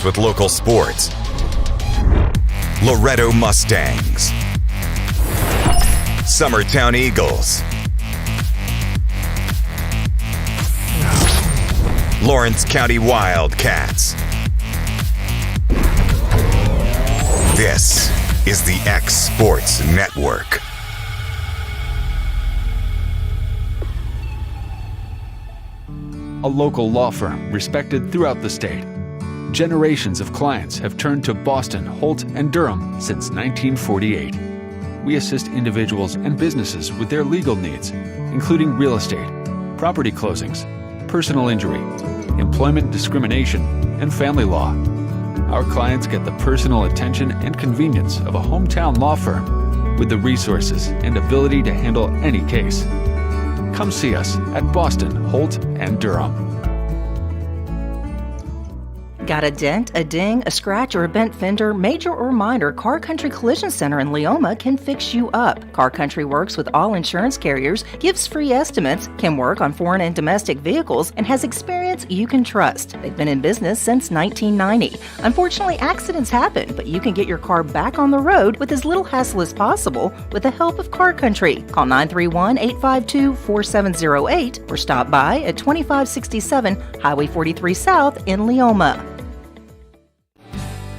with local sports. Loretto Mustangs, Summertown Eagles, Lawrence County Wildcats. This is the X Sports Network. A local law firm respected throughout the state. Generations of clients have turned to Boston, Holt, and Durham since 1948. We assist individuals and businesses with their legal needs, including real estate, property closings, personal injury, employment discrimination, and family law. Our clients get the personal attention and convenience of a hometown law firm with the resources and ability to handle any case. Come see us at Boston, Holt, and Durham. Got a dent, a ding, a scratch, or a bent fender? Major or minor, Car Country Collision Center in Leoma can fix you up. Car Country works with all insurance carriers, gives free estimates, can work on foreign and domestic vehicles, and has experience you can trust. They've been in business since 1990. Unfortunately, accidents happen, but you can get your car back on the road with as little hassle as possible with the help of Car Country. Call 931-852-4708 or stop by at 2567 Highway 43 South in Leoma.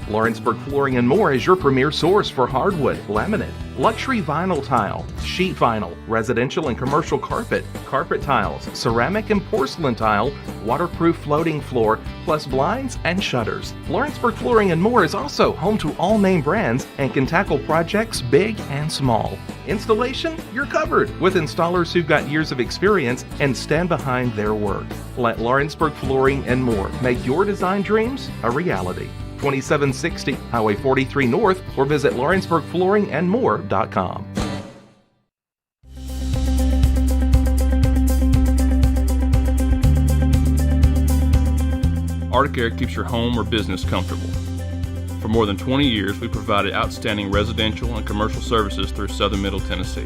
Lawrenceburg Flooring and More is your premier source for hardwood, laminate, luxury vinyl tile, sheet vinyl, residential and commercial carpet, carpet tiles, ceramic and porcelain tile, waterproof floating floor, plus blinds and shutters. Lawrenceburg Flooring and More is also home to all name brands and can tackle projects big and small. Installation? You're covered with installers who've got years of experience and stand behind their work. Let Lawrenceburg Flooring and More make your design dreams a reality. 2760 Highway 43 North or visit lawrenceburgflooringandmore.com. Arctic Air keeps your home or business comfortable. For more than 20 years, we've provided outstanding residential and commercial services through Southern Middle Tennessee.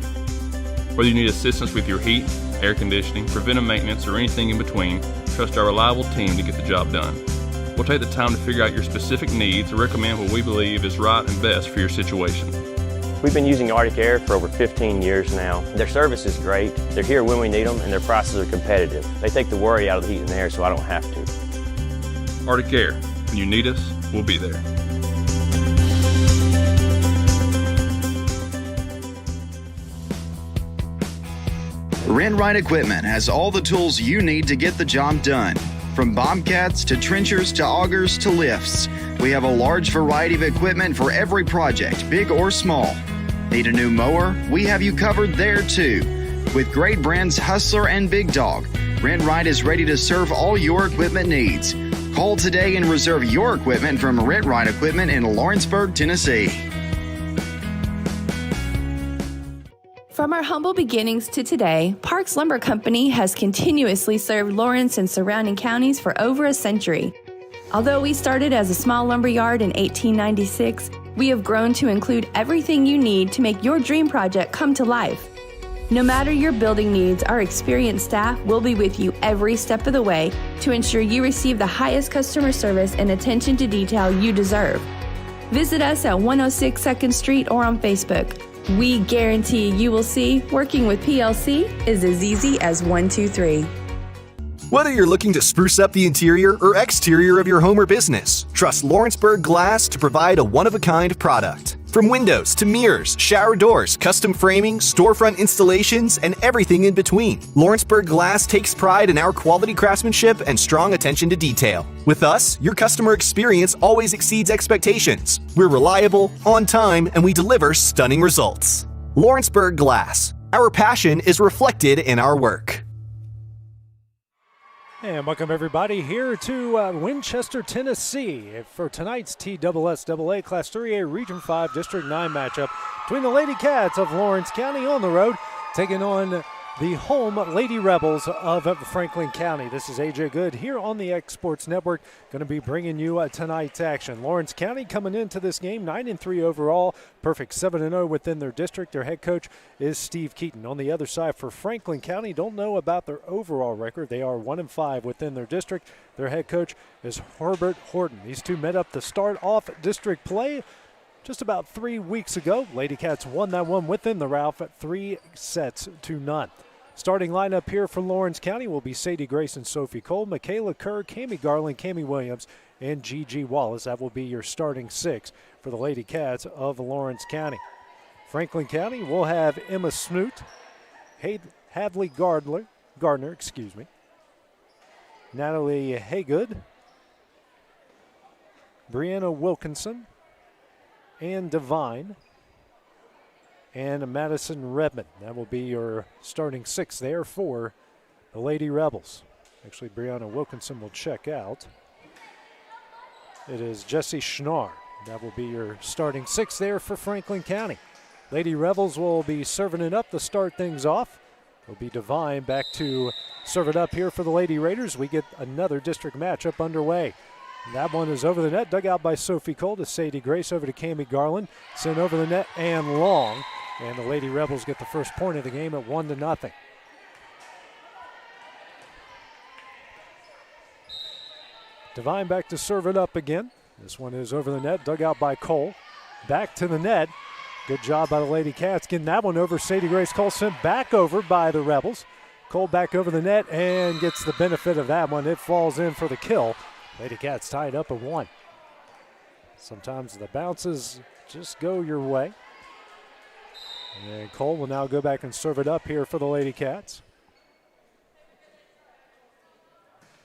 Whether you need assistance with your heat, air conditioning, preventive maintenance, or anything in between, trust our reliable team to get the job done. We'll take the time to figure out your specific needs and recommend what we believe is right and best for your situation. We've been using Arctic Air for over 15 years now. Their service is great, they're here when we need them, and their prices are competitive. They take the worry out of the heat and air so I don't have to. Arctic Air, when you need us, we'll be there. Rent-Right Equipment has all the tools you need to get the job done. From bobcats to trenchers to augers to lifts, we have a large variety of equipment for every project, big or small. Need a new mower? We have you covered there too. With great brands Hustler and Big Dog, Rent-Right is ready to serve all your equipment needs. Call today and reserve your equipment from Rent-Right Equipment in Lawrenceburg, Tennessee. From our humble beginnings to today, Parks Lumber Company has continuously served Lawrence and surrounding counties for over a century. Although we started as a small lumber yard in 1896, we have grown to include everything you need to make your dream project come to life. No matter your building needs, our experienced staff will be with you every step of the way to ensure you receive the highest customer service and attention to detail you deserve. Visit us at 106 2nd Street or on Facebook. We guarantee you will see working with PLC is as easy as 1, 2, 3. Whether you're looking to spruce up the interior or exterior of your home or business, trust Lawrenceburg Glass to provide a one-of-a-kind product. From windows to mirrors, shower doors, custom framing, storefront installations, and everything in between, Lawrenceburg Glass takes pride in our quality craftsmanship and strong attention to detail. With us, your customer experience always exceeds expectations. We're reliable, on time, and we deliver stunning results. Lawrenceburg Glass. Our passion is reflected in our work. And welcome everybody here to Winchester, Tennessee for tonight's TSSAA Class 3A Region 5 District 9 matchup between the Lady Cats of Lawrence County on the road taking on the home Lady Rebels of Franklin County. This is AJ Good here on the X Sports Network, going to be bringing you tonight's action. Lawrence County coming into this game 9-3 overall, perfect 7-0 within their district. Their head coach is Steve Keaton. On the other side for Franklin County, don't know about their overall record. They are 1-5 within their district. Their head coach is Herbert Horton. These two met up to start off district play just about 3 weeks ago. Lady Cats won that one within the Ralph at 3-0. Starting lineup here for Lawrence County will be Sadie Grace and Sophie Cole, Michaela Kerr, Cami Garland, Cami Williams, and Gigi Wallace. That will be your starting six for the Lady Cats of Lawrence County. Franklin County will have Emma Smoot, Hadley Gardner, Natalie Haygood, Brianna Wilkinson, and Devine, and Madison Redmond. That will be your starting six there for the Lady Rebels. Actually, Brianna Wilkinson will check out. It is Jessie Schnarr. That will be your starting six there for Franklin County. Lady Rebels will be serving it up to start things off. It'll be Devine back to serve it up here for the Lady Raiders. We get another district matchup underway. That one is over the net, dug out by Sophie Cole to Sadie Grace, over to Cami Garland, sent over the net and long. And the Lady Rebels get the first point of the game at 1-0. Devine back to serve it up again. This one is over the net, dug out by Cole. Back to the net. Good job by the Lady Cats getting that one over. Sadie Grace Cole sent back over by the Rebels. Cole back over the net and gets the benefit of that one. It falls in for the kill. Lady Cats tied up at 1. Sometimes the bounces just go your way. And Cole will now go back and serve it up here for the Lady Cats.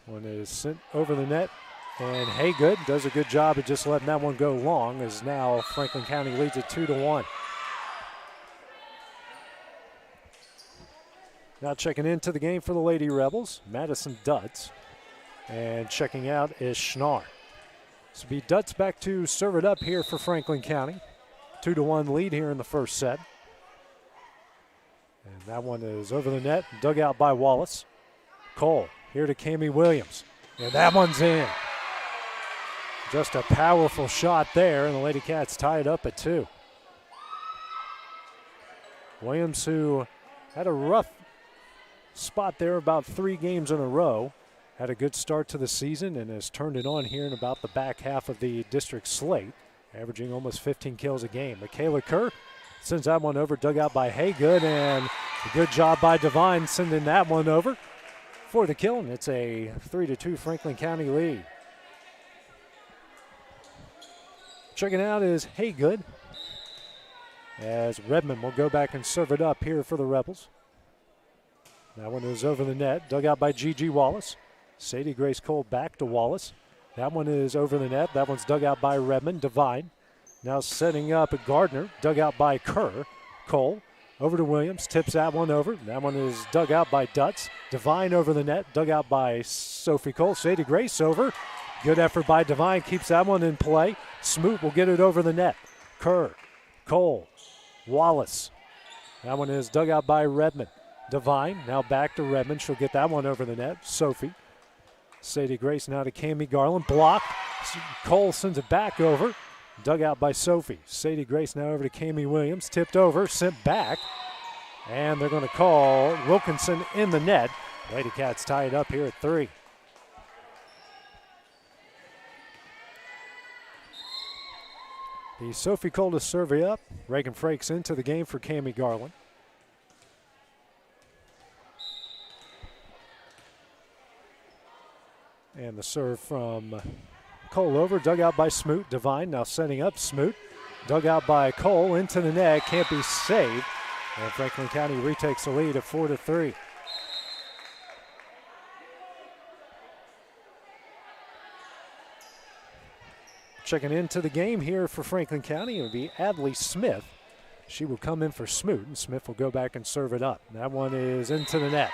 One is sent over the net, and Haygood does a good job of just letting that one go long, as now Franklin County leads it 2-1. Now checking into the game for the Lady Rebels, Madison Dutz. And checking out is Schnarr. So be Dutz back to serve it up here for Franklin County. 2-1 lead here in the first set. And that one is over the net, dug out by Wallace. Cole here to Cami Williams. And that one's in. Just a powerful shot there, and the Lady Cats tie it up at 2. Williams, who had a rough spot there about 3 games in a row, had a good start to the season and has turned it on here in about the back half of the district slate, averaging almost 15 kills a game. Michaela Kerr sends that one over, dug out by Haygood, and a good job by Devine sending that one over for the kill, and it's a 3-2 Franklin County lead. Checking out is Haygood, as Redmond will go back and serve it up here for the Rebels. That one is over the net, dug out by Gigi Wallace. Sadie Grace Cole back to Wallace. That one is over the net. That one's dug out by Redmond. Devine now setting up a Gardner, dug out by Kerr. Cole over to Williams, tips that one over. That one is dug out by Dutz. Devine over the net, dug out by Sophie Cole. Sadie Grace over. Good effort by Devine, keeps that one in play. Smoot will get it over the net. Kerr, Cole, Wallace. That one is dug out by Redmond. Devine now back to Redmond. She'll get that one over the net. Sophie. Sadie Grace now to Cami Garland. Blocked. Cole sends it back over. Dug out by Sophie. Sadie Grace now over to Cami Williams. Tipped over, sent back. And they're going to call Wilkinson in the net. Lady Cats tie it up here at 3. The Sophie Cole to serve it up. Reagan Frakes into the game for Cami Garland. And the serve from Cole over, dug out by Smoot. Devine now setting up Smoot. Dug out by Cole into the net, can't be saved. And Franklin County retakes the lead at 4-3. Checking into the game here for Franklin County, it will be Adley Smith. She will come in for Smoot, and Smith will go back and serve it up. That one is into the net.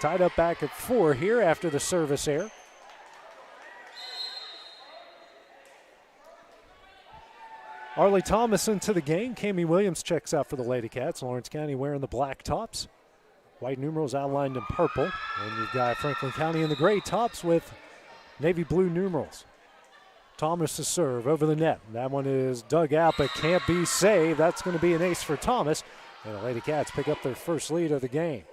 Tied up back at 4 here after the service error. Arlie Thomas into the game. Cami Williams checks out for the Lady Cats. Lawrence County wearing the black tops. White numerals outlined in purple. And you've got Franklin County in the gray tops with navy blue numerals. Thomas to serve over the net. That one is dug out but can't be saved. That's going to be an ace for Thomas. And the Lady Cats pick up their first lead of the game.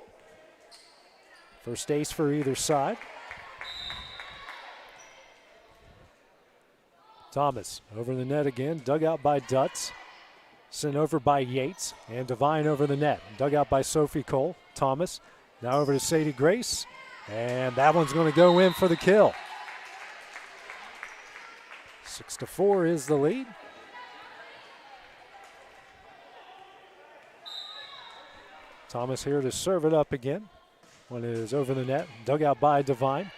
First ace for either side. Thomas over the net again, dug out by Dutz. Sent over by Yates, and Devine over the net. Dug out by Sophie Cole. Thomas now over to Sadie Grace, and that one's going to go in for the kill. 6-4 is the lead. Thomas here to serve it up again. One is over the net, dug out by Devine.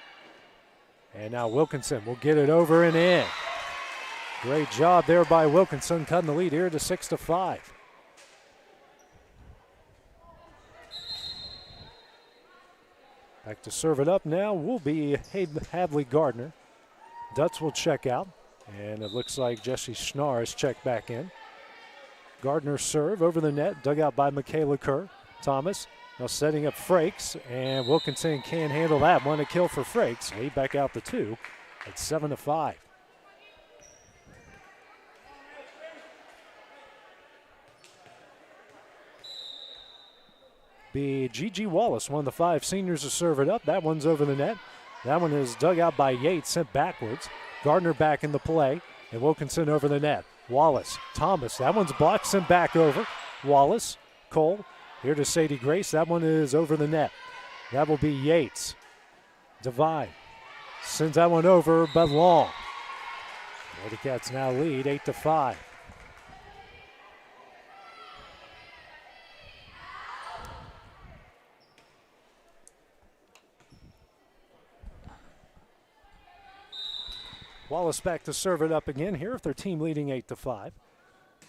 And now Wilkinson will get it over and in. Great job there by Wilkinson, cutting the lead here to 6-5. Back to serve it up now will be Hadley Gardner. Dutz will check out, and it looks like Jesse Schnarr is checked back in. Gardner serve over the net, dug out by Michaela Kerr. Thomas now setting up Frakes, and Wilkinson can't handle that. One, a kill for Frakes. Lead back out to 2 at 7-5. Be Gigi Wallace, one of the 5 seniors to serve it up. That one's over the net. That one is dug out by Yates, sent backwards. Gardner back in the play, and Wilkinson over the net. Wallace, Thomas, that one's blocked, sent back over. Wallace, Cole, here to Sadie Grace. That one is over the net. That will be Yates. Devine sends that one over, but long. Lady Cats now lead 8-5. Wallace back to serve it up again here with their team leading 8-5.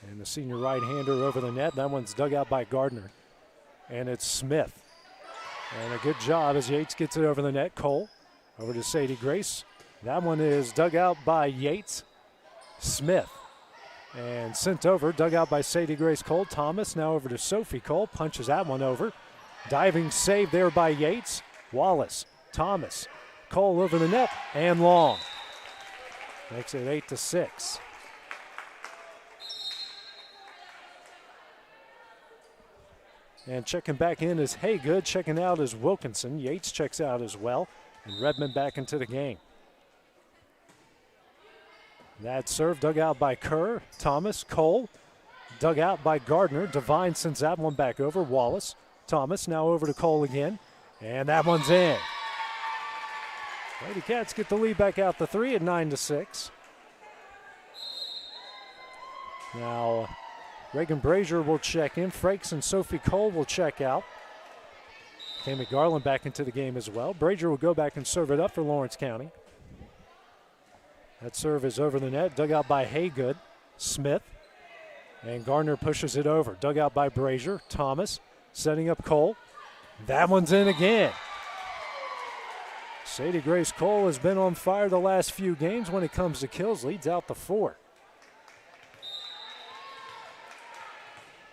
And the senior right-hander over the net. That one's dug out by Gardner. And it's Smith. And a good job as Yates gets it over the net. Cole over to Sadie Grace. That one is dug out by Yates. Smith. And sent over, dug out by Sadie Grace Cole. Thomas now over to Sophie Cole. Punches that one over. Diving save there by Yates. Wallace, Thomas, Cole over the net, and long. Makes it 8-6. And checking back in is Haygood. Checking out is Wilkinson. Yates checks out as well. And Redmond back into the game. That serve dug out by Kerr. Thomas, Cole. Dug out by Gardner. Devine sends that one back over. Wallace. Thomas now over to Cole again. And that one's in. Lady Cats get the lead back out to 3 at 9-6. Now, Reagan Brazier will check in. Frakes and Sophie Cole will check out. Tammy Garland back into the game as well. Brazier will go back and serve it up for Lawrence County. That serve is over the net, dug out by Haygood. Smith. And Gardner pushes it over. Dug out by Brazier. Thomas setting up Cole. That one's in again. Sadie Grace Cole has been on fire the last few games when it comes to kills. Leads out to 4.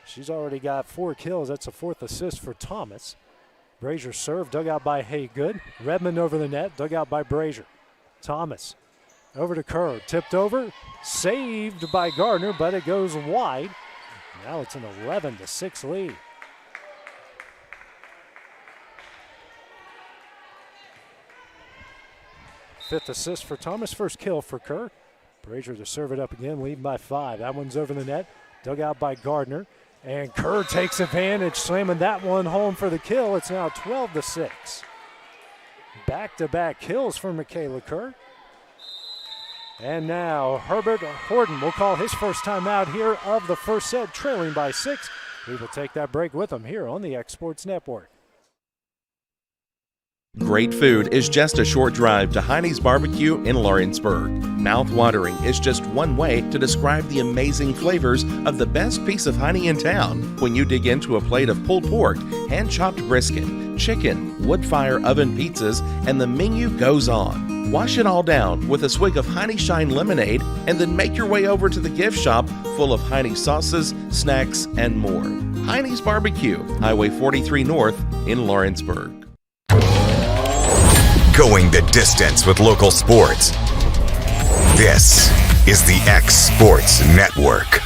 She's already got 4 kills. That's a 4th assist for Thomas. Brazier serve, dug out by Haygood. Redmond over the net, dug out by Brazier. Thomas over to Kerr, tipped over, saved by Gardner, but it goes wide. Now it's an 11-6 lead. Fifth assist for Thomas, first kill for Kerr. Brazier to serve it up again, lead by 5. That one's over the net, dug out by Gardner. And Kerr takes advantage, slamming that one home for the kill. It's now 12-6. Back-to-back kills for Michaela Kerr. And now Herbert Horton will call his first time out here of the first set, trailing by 6. We will take that break with him here on the X Sports Network. Great food is just a short drive to Heine's Barbecue in Lawrenceburg. Mouth-watering is just one way to describe the amazing flavors of the best piece of Heine in town. When you dig into a plate of pulled pork, hand-chopped brisket, chicken, wood-fire oven pizzas, and the menu goes on. Wash it all down with a swig of Heine Shine lemonade and then make your way over to the gift shop full of Heine sauces, snacks, and more. Heine's Barbecue, Highway 43 North, in Lawrenceburg. Going the distance with local sports. This is the X Sports Network.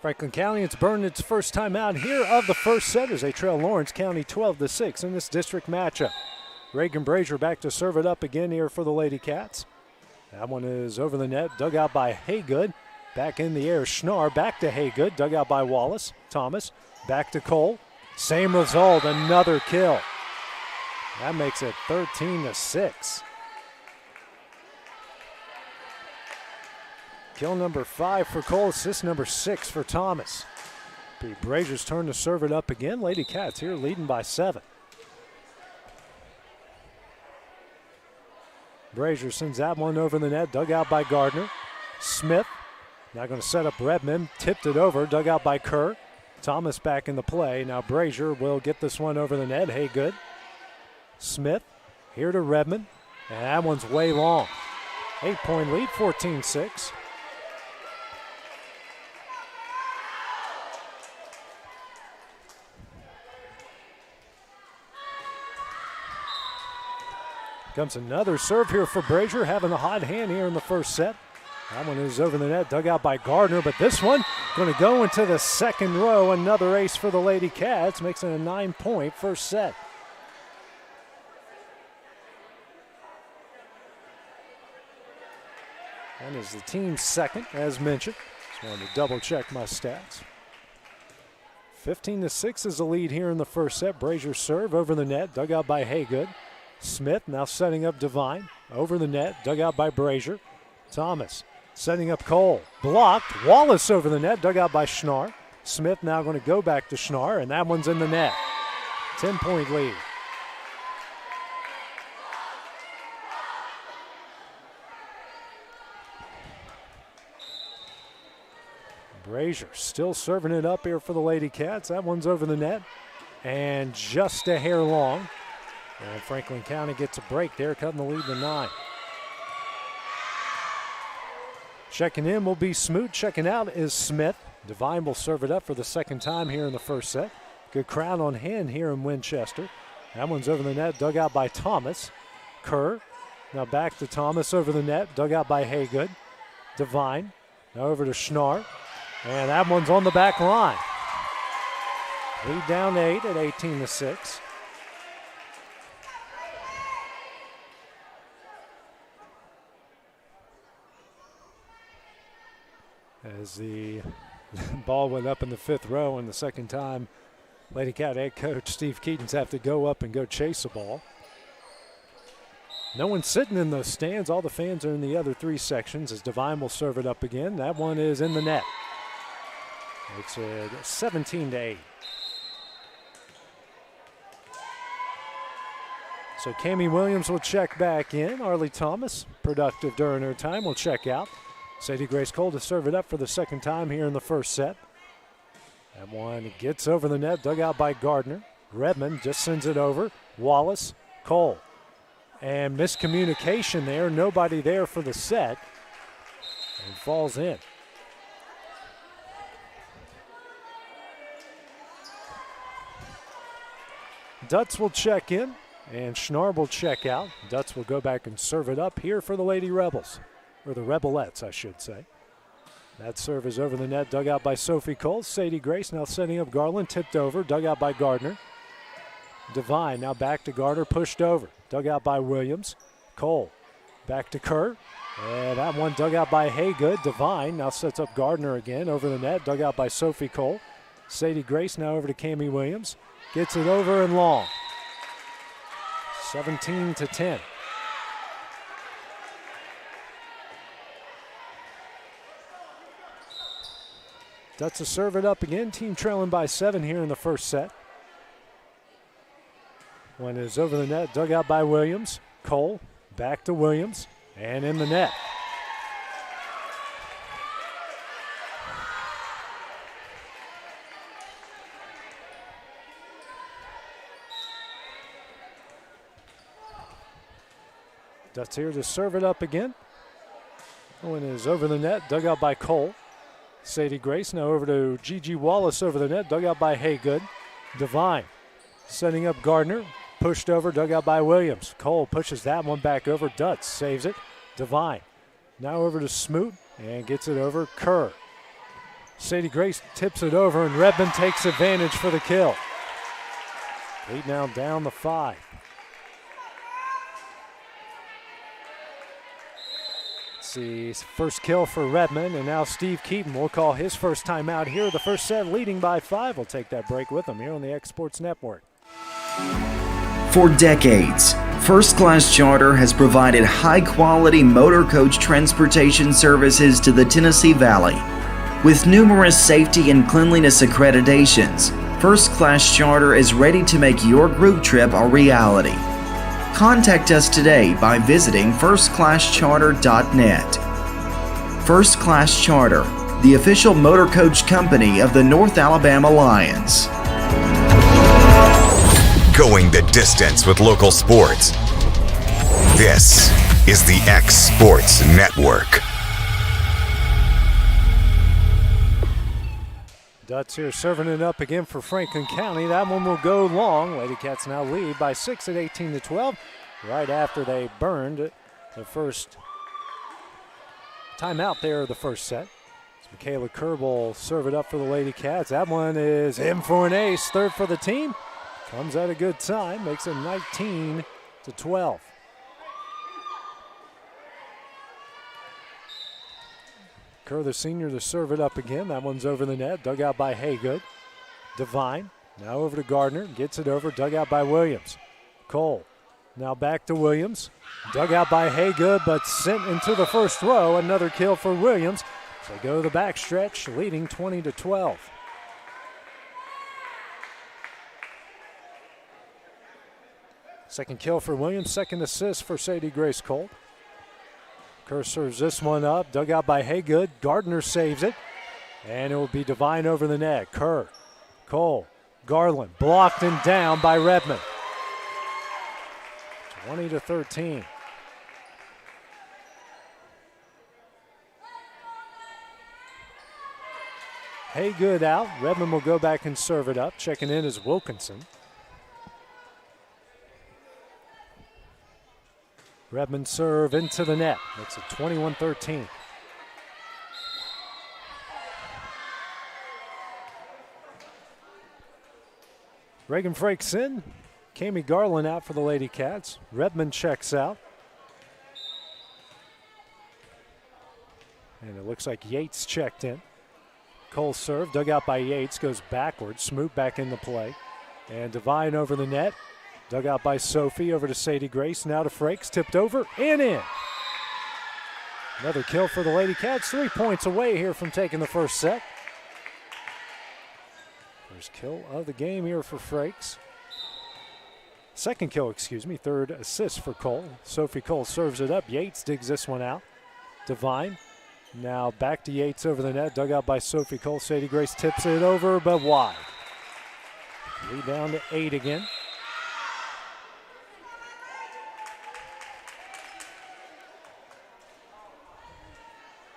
Franklin County, it's burned its first time out here of the first set as they trail Lawrence County 12-6 in this district matchup. Reagan Brazier back to serve it up again here for the Lady Cats. That one is over the net, dug out by Haygood. Back in the air, Schnarr, back to Haygood, dug out by Wallace. Thomas, back to Cole. Same result, another kill. That makes it 13-6. Kill number 5 for Cole, assist number 6 for Thomas. Be Brazier's turn to serve it up again. Lady Cats here leading by 7. Brazier sends that one over the net, dug out by Gardner. Smith now going to set up Redmond, tipped it over, dug out by Kerr. Thomas back in the play. Now Brazier will get this one over the net. Haygood. Smith here to Redmond, and that one's way long. 8-point lead, 14-6. Comes another serve here for Brazier, having a hot hand here in the first set. That one is over the net, dug out by Gardner, but this one going to go into the second row. Another ace for the Lady Cats, makes it a 9-point first set. And is the team's second, as mentioned. Just wanted to double check my stats. 15-6 is the lead here in the first set. Brazier serve over the net, dug out by Haygood. Smith now setting up Devine. Over the net, dug out by Brazier. Thomas setting up Cole. Blocked. Wallace over the net, dug out by Schnarr. Smith now going to go back to Schnarr, and that one's in the net. 10-point lead. Brazier still serving it up here for the Lady Cats. That one's over the net and just a hair long. And Franklin County gets a break there, cutting the lead to 9. Checking in will be Smoot. Checking out is Smith. Devine will serve it up for the second time here in the first set. Good crowd on hand here in Winchester. That one's over the net, dug out by Thomas. Kerr now back to Thomas over the net, dug out by Haygood. Devine now over to Schnarr. And that one's on the back line. Lead down 8 at 18-6. As the ball went up in the 5th row, and the second time Lady Cat head coach Steve Keatons have to go up and go chase the ball. No one's sitting in those stands. All the fans are in the other 3 sections as Devine will serve it up again. That one is in the net. It's 17-8. So Cami Williams will check back in. Arlie Thomas, productive during her time, will check out. Sadie Grace Cole to serve it up for the second time here in the first set. That one gets over the net, dug out by Gardner. Redmond just sends it over. Wallace, Cole. And miscommunication there. Nobody there for the set. And falls in. Dutz will check in, and Schnarr will check out. Dutz will go back and serve it up here for the Lady Rebels. Or the Rebelettes, I should say. That serve is over the net, dug out by Sophie Cole. Sadie Grace now setting up Garland, tipped over, dug out by Gardner. Devine now back to Gardner, pushed over, dug out by Williams. Cole back to Kerr. And that one dug out by Haygood. Devine now sets up Gardner again, over the net, dug out by Sophie Cole. Sadie Grace now over to Cami Williams. Gets it over and long. 17-10. Dutz to serve it up again. Team trailing by 7 here in the first set. One is over the net, dug out by Williams. Cole back to Williams and in the net. Dutz here to serve it up again. One is over the net, dug out by Cole. Sadie Grace now over to Gigi Wallace over the net, dug out by Haygood. Devine setting up Gardner, pushed over, dug out by Williams. Cole pushes that one back over. Dutz saves it. Devine now over to Smoot and gets it over Kerr. Sadie Grace tips it over and Redmond takes advantage for the kill. Lead now down the 5. See, first kill for Redmond, and now Steve Keaton will call his first time out here. The first set leading by 5. We'll take that break with him here on the X Sports Network. For decades, First Class Charter has provided high-quality motor coach transportation services to the Tennessee Valley. With numerous safety and cleanliness accreditations, First Class Charter is ready to make your group trip a reality. Contact us today by visiting firstclasscharter.net. First Class Charter, the official motor coach company of the North Alabama Lions. Going the distance with local sports. This is the X Sports Network. Dutz here serving it up again for Franklin County. That one will go long. Lady Cats now lead by 6 at 18-12. Right after they burned the first timeout there of the first set. So Michaela Kerr will serve it up for the Lady Cats. That one is in for an ace. Third for the team. Comes at a good time. Makes it 19-12. Kerr, the senior, to serve it up again. That one's over the net. Dug out by Haygood. Devine now over to Gardner. Gets it over. Dug out by Williams. Cole now back to Williams. Dug out by Haygood, but sent into the first row. Another kill for Williams. So they go to the backstretch, leading 20-12. Second kill for Williams. Second assist for Sadie Grace Cole. Kerr serves this one up, dug out by Haygood. Gardner saves it, and it will be Devine over the net. Kerr, Cole, Garland, blocked and down by Redmond. 20-13. Haygood out. Redmond will go back and serve it up. Checking in is Wilkinson. Redmond serve into the net. Makes it 21-13. Reagan Frakes in. Kami Garland out for the Lady Cats. Redmond checks out. And it looks like Yates checked in. Cole serve, dug out by Yates, goes backwards. Smoot back into play. And Devine over the net. Dug out by Sophie, over to Sadie Grace, now to Frakes, tipped over and in. Another kill for the Lady Cats, 3 points away here from taking the first set. First kill of the game here for Frakes. Second kill, third assist for Cole. Sophie Cole serves it up, Yates digs this one out. Devine, now back to Yates over the net, dug out by Sophie Cole. Sadie Grace tips it over, but wide. Lead down to 8 again.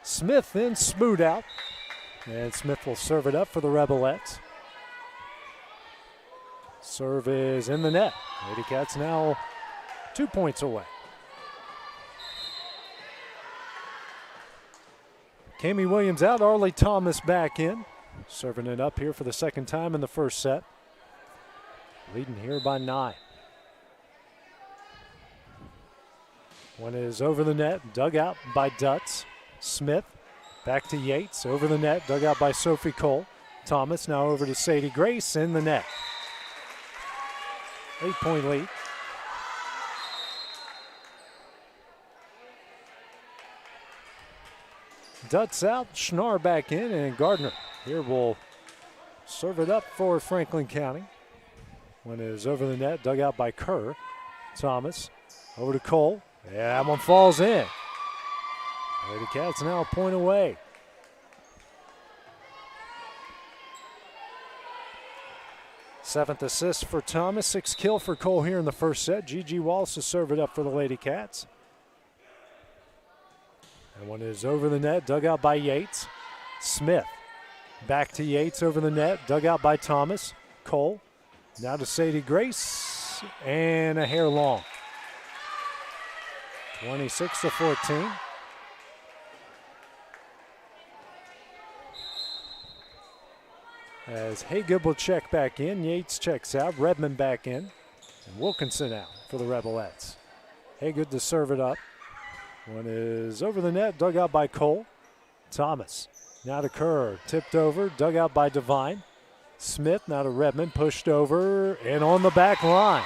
Smith then Smoot out. And Smith will serve it up for the Rebelettes. Serve is in the net. Lady Cats now 2 points away. Kami Williams out, Arlie Thomas back in. Serving it up here for the second time in the first set. Leading here by 9. One is over the net, dug out by Dutz. Smith back to Yates, over the net, dug out by Sophie Cole. Thomas now over to Sadie Grace in the net. 8-point lead. Dutz out, Schnarr back in, and Gardner here will serve it up for Franklin County. One is over the net, dug out by Kerr. Thomas over to Cole. Yeah, that one falls in. Lady Cats now a point away. Seventh assist for Thomas, 6th kill for Cole here in the first set. Gigi Wallace to serve it up for the Lady Cats. And one is over the net, dug out by Yates. Smith. Back to Yates over the net. Dug out by Thomas. Cole. Now to Sadie Grace. And a hair long. 26-14. As Haygood will check back in. Yates checks out. Redmond back in. And Wilkinson out for the Rebelettes. Haygood to serve it up. One is over the net, dug out by Cole. Thomas now to Kerr, tipped over, dug out by Devine. Smith now to Redmond, pushed over and on the back line.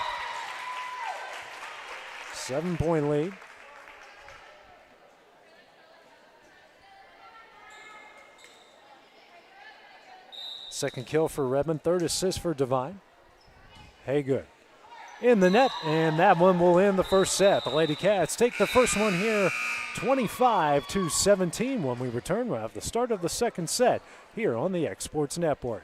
7-point lead. Second kill for Redmond, third assist for Devine. Haygood in the net, and that one will end the first set. The Lady Cats take the first one here, 25-17. When we return, we'll have the start of the second set here on the X Sports Network.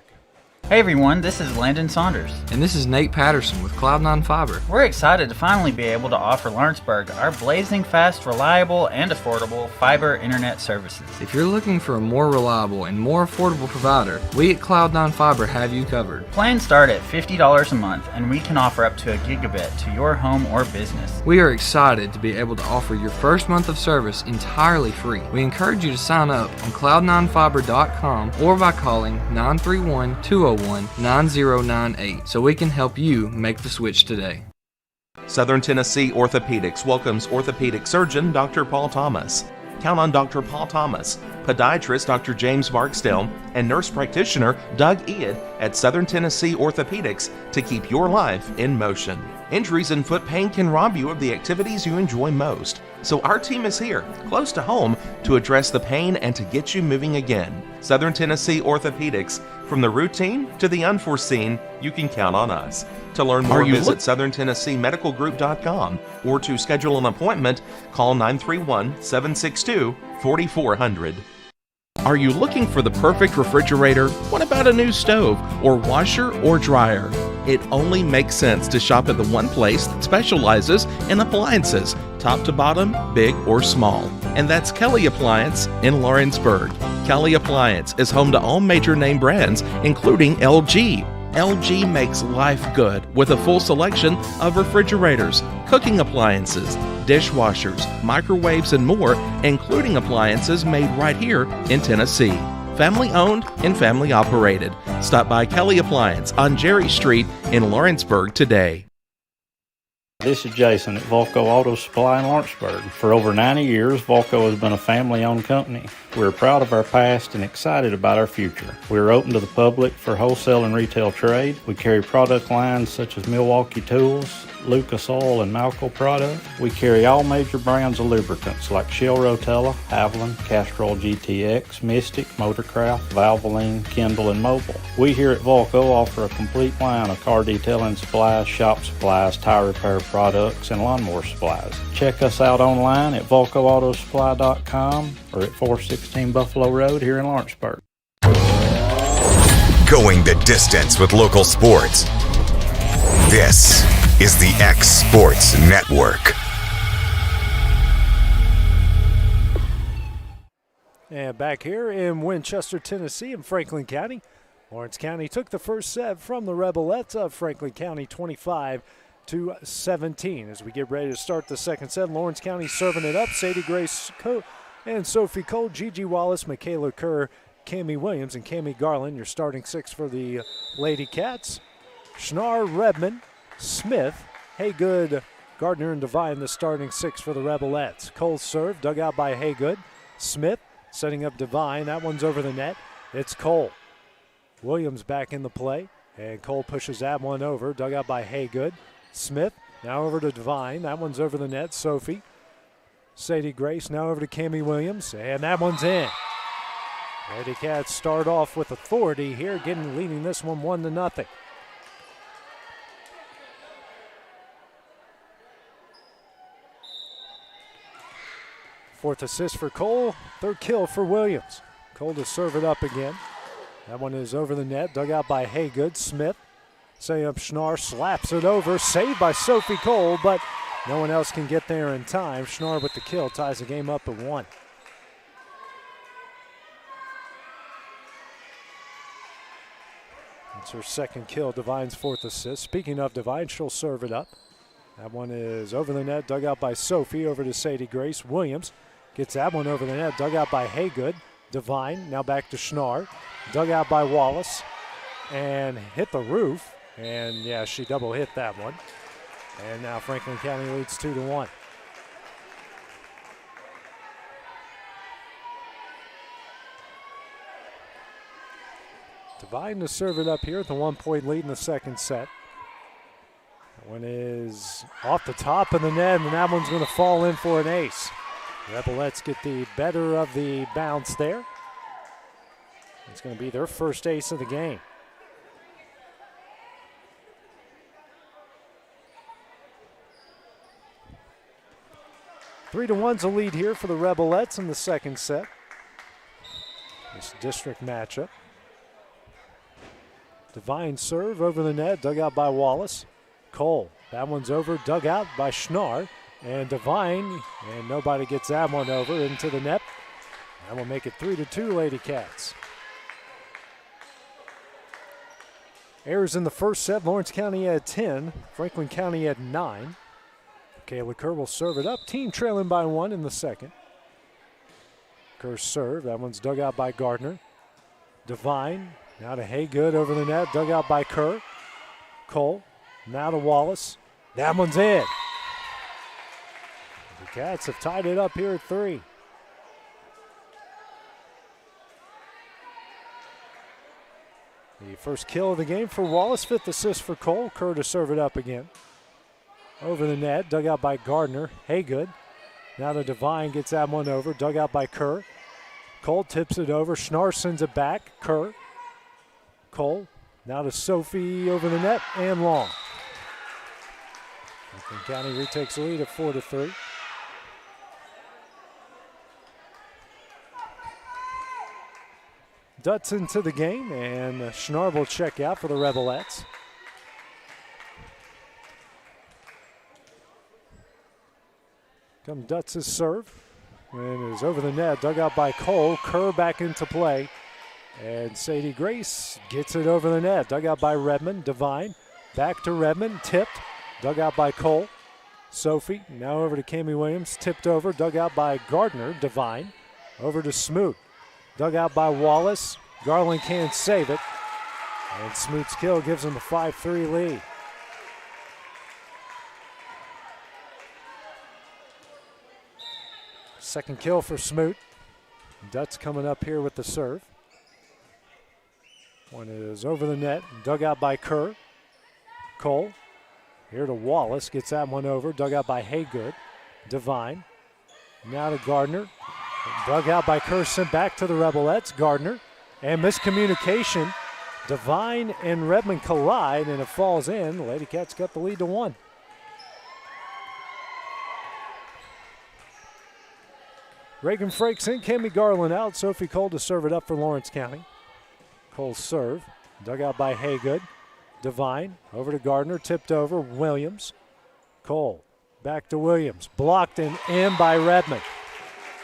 Hey everyone, this is Landon Saunders. And this is Nate Patterson with Cloud9 Fiber. We're excited to finally be able to offer Lawrenceburg our blazing fast, reliable, and affordable fiber internet services. If you're looking for a more reliable and more affordable provider, we at Cloud9 Fiber have you covered. Plans start at $50 a month, and we can offer up to a gigabit to your home or business. We are excited to be able to offer your first month of service entirely free. We encourage you to sign up on cloud9fiber.com or by calling 931-201-9098 so we can help you make the switch today. Southern Tennessee Orthopedics welcomes orthopedic surgeon Dr. Paul Thomas. Count on Dr. Paul Thomas, podiatrist Dr. James Barksdale, and nurse practitioner Doug Ead at Southern Tennessee Orthopedics to keep your life in motion. Injuries and foot pain can rob you of the activities you enjoy most. So our team is here, close to home, to address the pain and to get you moving again. Southern Tennessee Orthopedics, from the routine to the unforeseen, you can count on us. To learn more, visit SouthernTennesseeMedicalGroup.com or to schedule an appointment, call 931-762-4400. Are you looking for the perfect refrigerator? What about a new stove or washer or dryer? It only makes sense to shop at the one place that specializes in appliances, top to bottom, big or small. And that's Kelly Appliance in Lawrenceburg. Kelly Appliance is home to all major name brands, including LG. LG makes life good with a full selection of refrigerators, cooking appliances, dishwashers, microwaves, and more, including appliances made right here in Tennessee. Family owned and family operated. Stop by Kelly Appliance on Jerry Street in Lawrenceburg today. This is Jason at Volco Auto Supply in Lawrenceburg. For over 90 years, Volco has been a family-owned company. We're proud of our past and excited about our future. We are open to the public for wholesale and retail trade. We carry product lines such as Milwaukee Tools, Lucas Oil, and Malco product. We carry all major brands of lubricants like Shell Rotella, Haviland, Castrol GTX, Mystic, Motorcraft, Valvoline, Kindle, and Mobile. We here at Volco offer a complete line of car detailing supplies, shop supplies, tire repair products, and lawnmower supplies. Check us out online at VolcoAutosupply.com or at 416 Buffalo Road here in Lawrenceburg. Going the distance with local sports. This is the X Sports Network. And back here in Winchester, Tennessee, in Franklin County, Lawrence County took the first set from the Rebelettes of Franklin County, 25-17. As we get ready to start the second set, Lawrence County serving it up. Sadie Grace and Sophie Cole, Gigi Wallace, Michaela Kerr, Cammie Williams, and Cammie Garland, your starting six for the Lady Cats. Schnarr, Redmond, Smith, Haygood, Gardner, and Devine, the starting six for the Rebelettes. Cole serve, dug out by Haygood. Smith setting up Devine. That one's over the net. It's Cole. Williams back in the play, and Cole pushes that one over, dug out by Haygood. Smith now over to Devine. That one's over the net. Sophie. Sadie Grace now over to Cammie Williams, and that one's in. Lady Cats start off with authority here, leading this one 1-0. Fourth assist for Cole, third kill for Williams. Cole to serve it up again. That one is over the net, dug out by Haygood. Smith setting up Schnarr, slaps it over, saved by Sophie Cole, but no one else can get there in time. Schnarr with the kill ties the game up at 1. That's her second kill, Divine's fourth assist. Speaking of Divine, she'll serve it up. That one is over the net, dug out by Sophie, over to Sadie Grace. Williams gets that one over the net, dug out by Haygood. Divine, now back to Schnarr. Dug out by Wallace and hit the roof. And yeah, she double hit that one. And now Franklin County leads 2-1. Divine to serve it up here with a 1-point lead in the second set. That one is off the top of the net, and that one's going to fall in for an ace. Rebelettes get the better of the bounce there. It's going to be their first ace of the game. Three to one's a lead here for the Rebelettes in the second set. This district matchup. Divine serve over the net, dug out by Wallace. Cole, that one's over, dug out by Schnarr. And Divine, and nobody gets that one over into the net. That will make it 3-2, Lady Cats. Errors in the first set. Lawrence County had 10. Franklin County had 9. Kayla Kerr will serve it up. Team trailing by 1 in the second. Kerr's serve. That one's dug out by Gardner. Divine. Now to Haygood over the net. Dug out by Kerr. Cole. Now to Wallace. That one's in. The Cats have tied it up here at 3. The first kill of the game for Wallace. 5th assist for Cole. Kerr to serve it up again. Over the net. Dug out by Gardner. Haygood. Now to Divine. Gets that one over. Dug out by Kerr. Cole tips it over. Schnarr sends it back. Kerr. Cole. Now to Sophie over the net and long. Franklin County retakes the lead at 4-3. Dutz into the game, and Schnarr will check out for the Rebelettes. Come Dutz's serve, and is over the net, dug out by Cole. Kerr back into play, and Sadie Grace gets it over the net, dug out by Redmond. Divine, back to Redmond, tipped, dug out by Cole. Sophie, now over to Cami Williams, tipped over, dug out by Gardner. Divine, over to Smoot. Dug out by Wallace. Garland can't save it. And Smoot's kill gives him a 5-3 lead. Second kill for Smoot. Dutz coming up here with the serve. One is over the net. Dug out by Kerr. Cole. Here to Wallace. Gets that one over. Dug out by Haygood. Divine. Now to Gardner. Dug out by Kerr, sent back to the Rebelettes. Gardner, and miscommunication. Divine and Redmond collide, and it falls in. The Lady Cats got the lead to 1. Reagan Frakes in, Cami Garland out. Sophie Cole to serve it up for Lawrence County. Cole's serve, dug out by Haygood. Divine, over to Gardner, tipped over. Williams. Cole, back to Williams. Blocked and in by Redmond.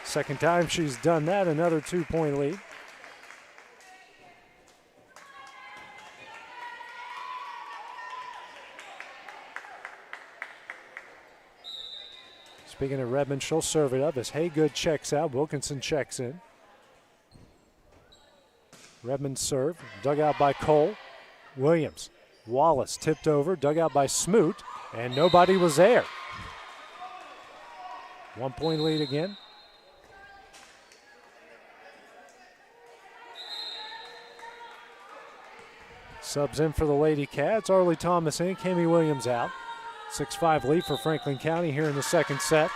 Second time she's done that, another 2-point lead. Speaking of Redmond, she'll serve it up as Haygood checks out. Wilkinson checks in. Redmond serve, dug out by Cole. Williams. Wallace tipped over, dug out by Smoot, and nobody was there. 1-point lead again. Subs in for the Lady Cats. Arlie Thomas in, Cami Williams out. 6-5 lead for Franklin County here in the second set.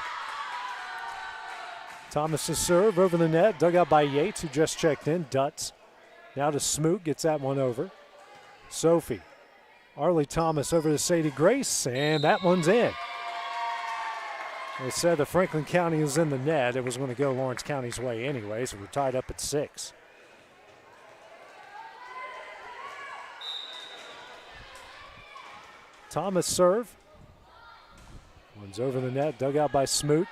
Thomas's serve over the net, dug out by Yates, who just checked in. Dutz. Now to Smoot, gets that one over. Sophie. Arlie Thomas over to Sadie Grace, and that one's in. They said that Franklin County was in the net. It was going to go Lawrence County's way anyway, so we're tied up at 6. Thomas serve. One's over the net, dug out by Smoot.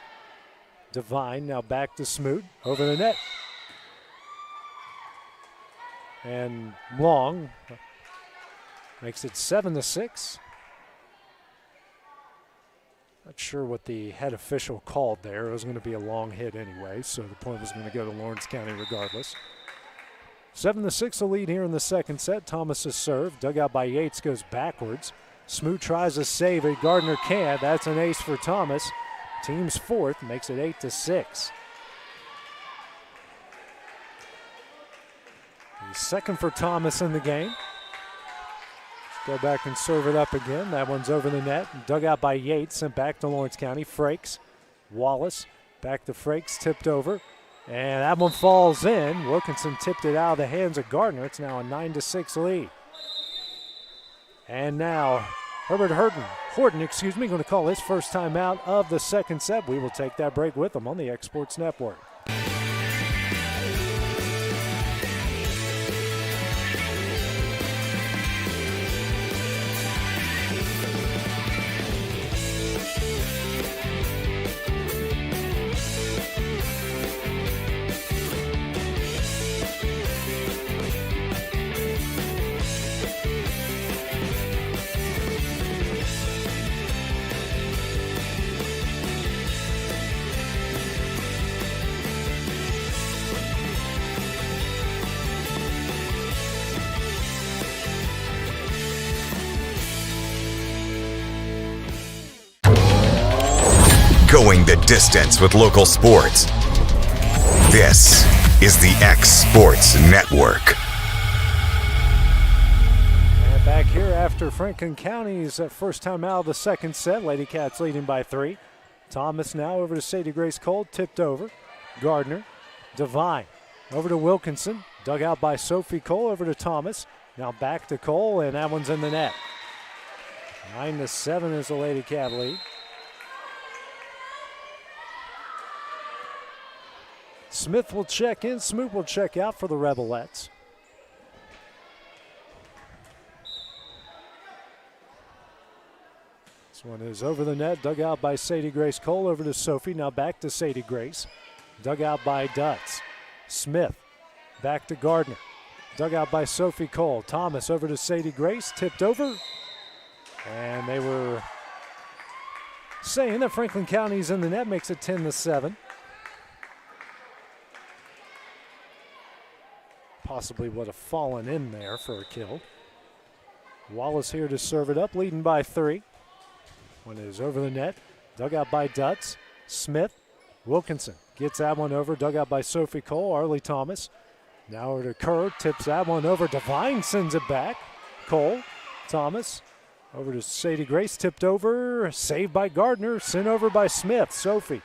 Divine now back to Smoot, over the net. And Long Makes it 7-6. Not sure what the head official called there. It was going to be a long hit anyway, so the point was going to go to Lawrence County regardless. 7-6 the lead here in the second set. Thomas's serve, dug out by Yates, goes backwards. Smoot tries to save it. Gardner can't. That's an ace for Thomas. Team's fourth, makes it 8-6. He's second for Thomas in the game. Go back and serve it up again. That one's over the net. Dug out by Yates, sent back to Lawrence County. Frakes, Wallace, back to Frakes, tipped over. And that one falls in. Wilkinson tipped it out of the hands of Gardner. It's now a 9-6 lead. And now Herbert Horton, going to call his first time out of the second set. We will take that break with him on the Exports Network. Going the distance with local sports. This is the X Sports Network. And back here after Franklin County's first time out of the second set. Lady Cats leading by 3. Thomas now over to Sadie Grace Cole, tipped over. Gardner, Devine, over to Wilkinson, dug out by Sophie Cole, over to Thomas. Now back to Cole, and that one's in the net. 9-7 is the Lady Cat lead. Smith will check in. Smoot will check out for the Rebelettes. This one is over the net. Dug out by Sadie Grace Cole. Over to Sophie. Now back to Sadie Grace. Dug out by Dutz. Smith. Back to Gardner. Dug out by Sophie Cole. Thomas over to Sadie Grace. Tipped over. And they were saying that Franklin County's in the net. Makes it 10-7. Possibly would have fallen in there for a kill. Wallace here to serve it up, leading by 3. One is over the net, dug out by Dutz. Smith, Wilkinson gets that one over, dug out by Sophie Cole. Arlie Thomas now over to Kerr, tips that one over. Devine sends it back. Cole, Thomas, over to Sadie Grace, tipped over, saved by Gardner, sent over by Smith. Sophie,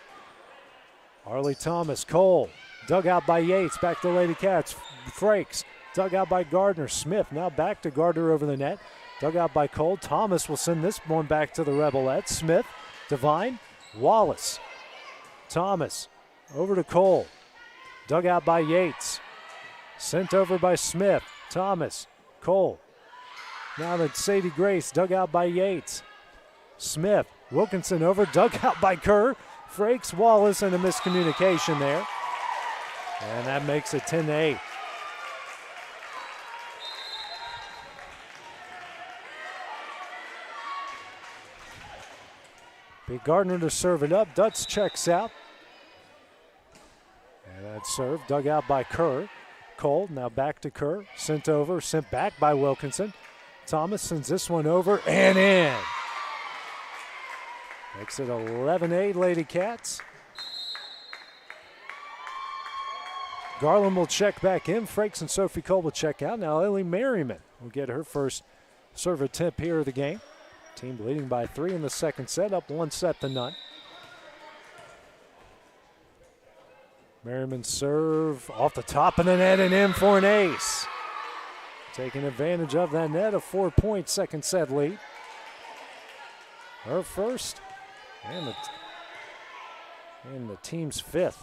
Arlie Thomas, Cole, dug out by Yates, back to Lady Cats. Frakes, dug out by Gardner. Smith now back to Gardner over the net. Dug out by Cole. Thomas will send this one back to the Rebelettes. Smith, Devine, Wallace. Thomas over to Cole. Dug out by Yates. Sent over by Smith. Thomas, Cole. Now that Sadie Grace, dug out by Yates. Smith, Wilkinson over, dug out by Kerr. Frakes, Wallace, and a miscommunication there. And that makes it 10-8. Big Gardner to serve it up. Dutz checks out. And that serve dug out by Kerr. Cole now back to Kerr. Sent over, sent back by Wilkinson. Thomas sends this one over and in. Makes it 11-8 Lady Cats. Garland will check back in. Frakes and Sophie Cole will check out. Now Ellie Merriman will get her first serve attempt here of the game. Team leading by 3 in the second set, up 1-0. Merriman's serve off the top of the net and in for an ace. Taking advantage of that net, a 4-point second set lead. Her first and the team's 5th.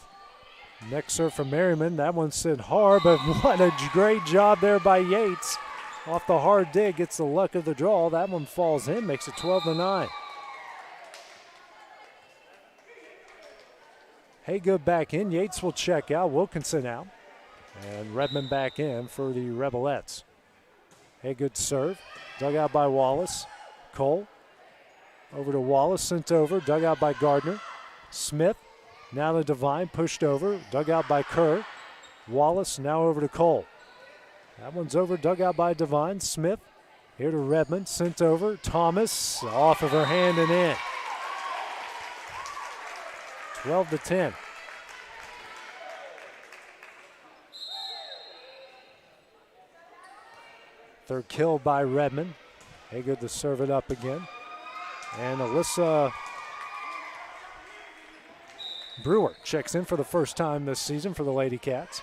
Next serve from Merriman. That one slid hard, but what a great job there by Yates. Off the hard dig, gets the luck of the draw. That one falls in, makes it 12-9. Haygood back in. Yates will check out. Wilkinson out. And Redmond back in for the Rebelettes. Haygood serve. dug out by Wallace. Cole over to Wallace, sent over, dug out by Gardner. Smith, now to Devine, pushed over, dug out by Kerr. Wallace now over to Cole. That one's over, dug out by Devine. Smith here to Redmond, sent over. Thomas off of her hand and in. 12-10. Third kill by Redmond. Haygood to serve it up again. And Alyssa Brewer checks in for the first time this season for the Lady Cats.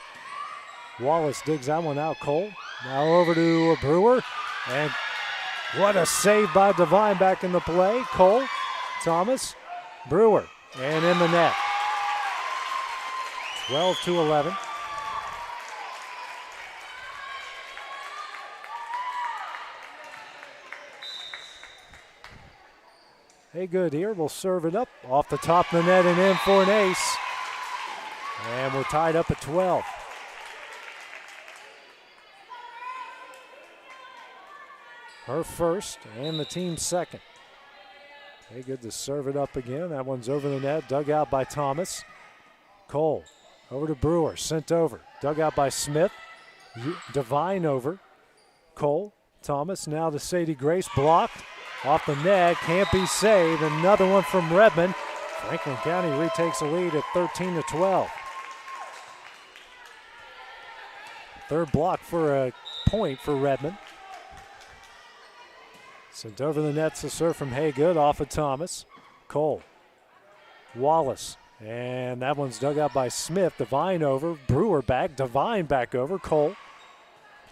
Wallace digs that one out. Cole now over to Brewer. And what a save by Devine back in the play. Cole, Thomas, Brewer, and in the net. 12-11. Haygood here will serve it up off the top of the net and in for an ace. And we're tied up at 12. Her first and the team's second. Haygood to serve it up again. That one's over the net, dug out by Thomas. Cole over to Brewer, sent over, dug out by Smith. Devine over. Cole, Thomas now to Sadie Grace, blocked. Off the net, can't be saved. Another one from Redmond. Franklin County retakes the lead at 13-12. Third block for a point for Redmond. Sent over the net to serve from Haygood off of Thomas. Cole. Wallace. And that one's dug out by Smith. Devine over. Brewer back. Devine back over. Cole.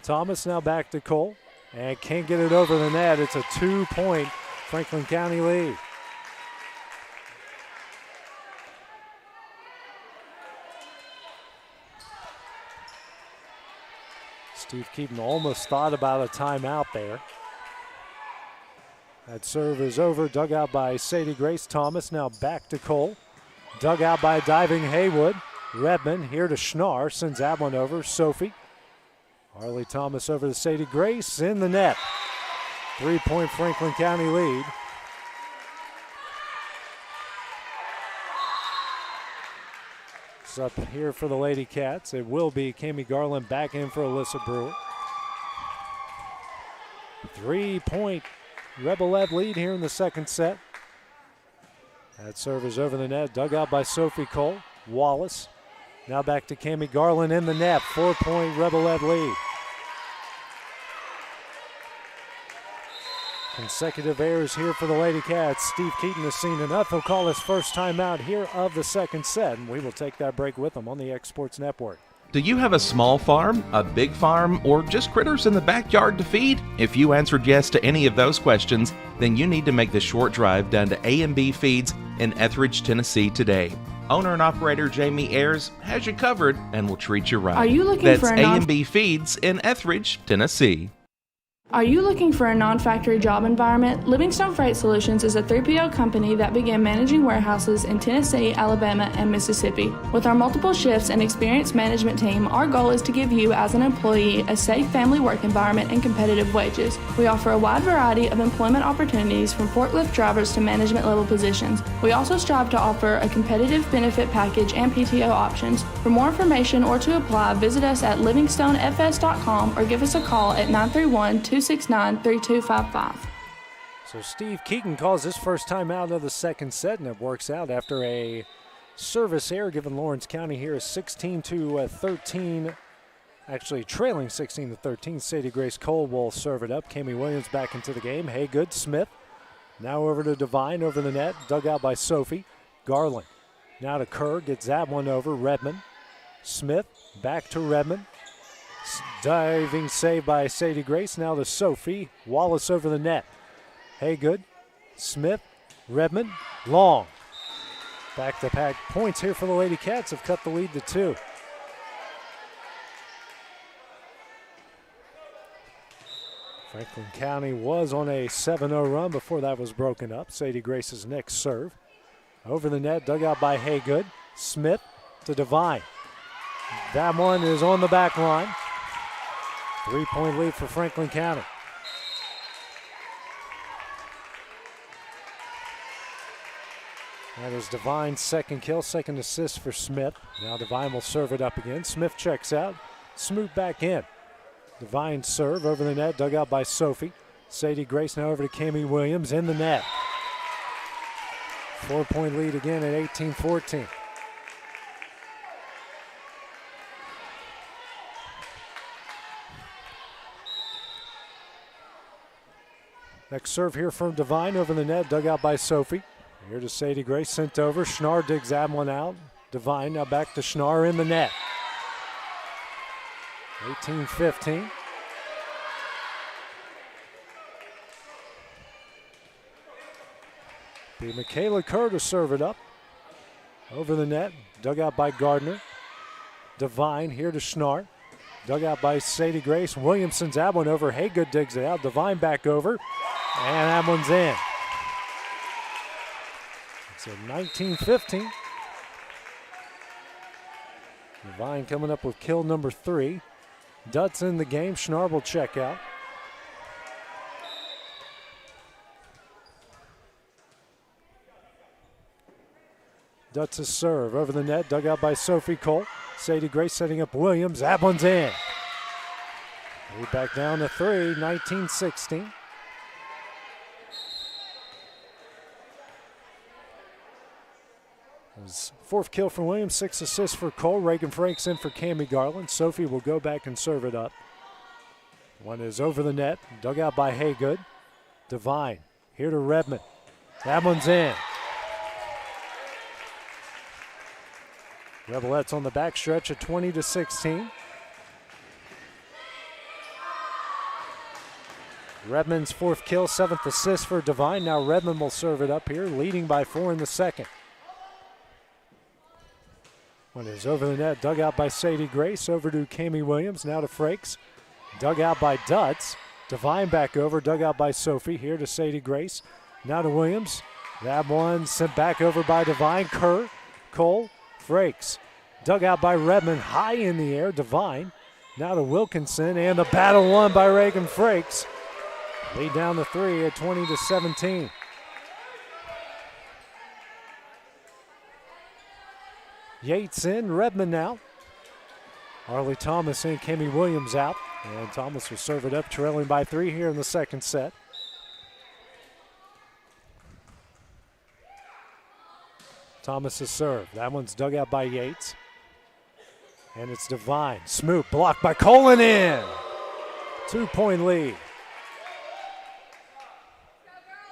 Thomas now back to Cole. And can't get it over the net. It's a 2-point Franklin County lead. Steve Keaton almost thought about a timeout there. That serve is over, dug out by Sadie Grace. Thomas now back to Cole. Dug out by diving Haywood. Redmond here to Schnarr, sends that one over. Sophie. Harley Thomas over to Sadie Grace, in the net. 3-point Franklin County lead. It's up here for the Lady Cats. It will be Cami Garland back in for Alyssa Brewer. 3-point Rebel-led lead here in the second set. That serve is over the net, dug out by Sophie Cole. Wallace. Now back to Cami Garland in the net. 4-point Rebel-led lead. Consecutive errors here for the Lady Cats. Steve Keaton has seen enough. He'll call his first timeout here of the second set, and we will take that break with him on the X Sports Network. Do you have a small farm, a big farm, or just critters in the backyard to feed? If you answered yes to any of those questions, then you need to make the short drive down to A&B Feeds in Etheridge, Tennessee today. Owner and operator Jamie Ayers has you covered and will treat you right. Are you looking That's for A&B Feeds in Etheridge, Tennessee. Are you looking for a non-factory job environment? Livingstone Freight Solutions is a 3PL company that began managing warehouses in Tennessee, Alabama, and Mississippi. With our multiple shifts and experienced management team, our goal is to give you as an employee a safe family work environment and competitive wages. We offer a wide variety of employment opportunities from forklift drivers to management level positions. We also strive to offer a competitive benefit package and PTO options. For more information or to apply, visit us at livingstonefs.com or give us a call at 931-269-3255. So Steve Keaton calls his first time out of the second set, and it works out after a service error, giving Lawrence County here a 16-13, actually trailing 16-13. Sadie Grace Cole will serve it up. Cami Williams back into the game. Haygood, Smith, now over to Devine, over the net, dug out by Sophie. Garland, now to Kerr, gets that one over. Redmond, Smith, back to Redmond. Diving save by Sadie Grace, now to Sophie. Wallace over the net. Haygood, Smith, Redmond, long. Back-to-back points here for the Lady Cats have cut the lead to 2. Franklin County was on a 7-0 run before that was broken up. Sadie Grace's next serve. Over the net, dug out by Haygood. Smith to Devine. That one is on the back line. 3-point lead for Franklin County. That is Devine's second kill, second assist for Smith. Now Devine will serve it up again. Smith checks out. Smoot back in. Devine serve over the net, dug out by Sophie. Sadie Grace now over to Cami Williams in the net. 4-point lead again at 18-14. Next serve here from Devine over the net, dug out by Sophie. Here to Sadie Grace, sent over. Schnarr digs that one out. Devine now back to Schnarr in the net. 18-15. Be Michaela Kerr to serve it up. Over the net, dug out by Gardner. Devine here to Schnarr. Dug out by Sadie Grace. Williamson's that one over. Haygood digs it out. Devine back over. And that one's in. So 19-15. Devine coming up with kill number 3. Dutt's in the game. Schnarr will check out. Dutt's serve over the net, dug out by Sophie Cole. Sadie Grace setting up Williams. That one's in. Lead back down to 3, 19-16. Fourth kill for Williams, 6 assists for Cole. Reagan Franks in for Cami Garland. Sophie will go back and serve it up. One is over the net, dug out by Haygood. Devine here to Redmond. That one's in. Rebelettes on the backstretch at 20-16. Redmond's fourth kill, 7th assist for Devine. Now Redmond will serve it up here, leading by 4 in the second. One is over the net, dug out by Sadie Grace, over to Cami Williams, now to Frakes. Dug out by Dutz. Devine back over, dug out by Sophie, here to Sadie Grace. Now to Williams. That one sent back over by Devine. Kerr, Cole, Frakes. Dug out by Redmond, high in the air, Devine. Now to Wilkinson, and the battle won by Reagan Frakes. Lead down to 3 at 20-17. Yates in, Redmond now. Harley Thomas in, Cami Williams out. And Thomas will serve it up, trailing by 3 here in the second set. Thomas's serve. That one's dug out by Yates. And it's Devine. Smoot blocked by Colin in. 2-point lead.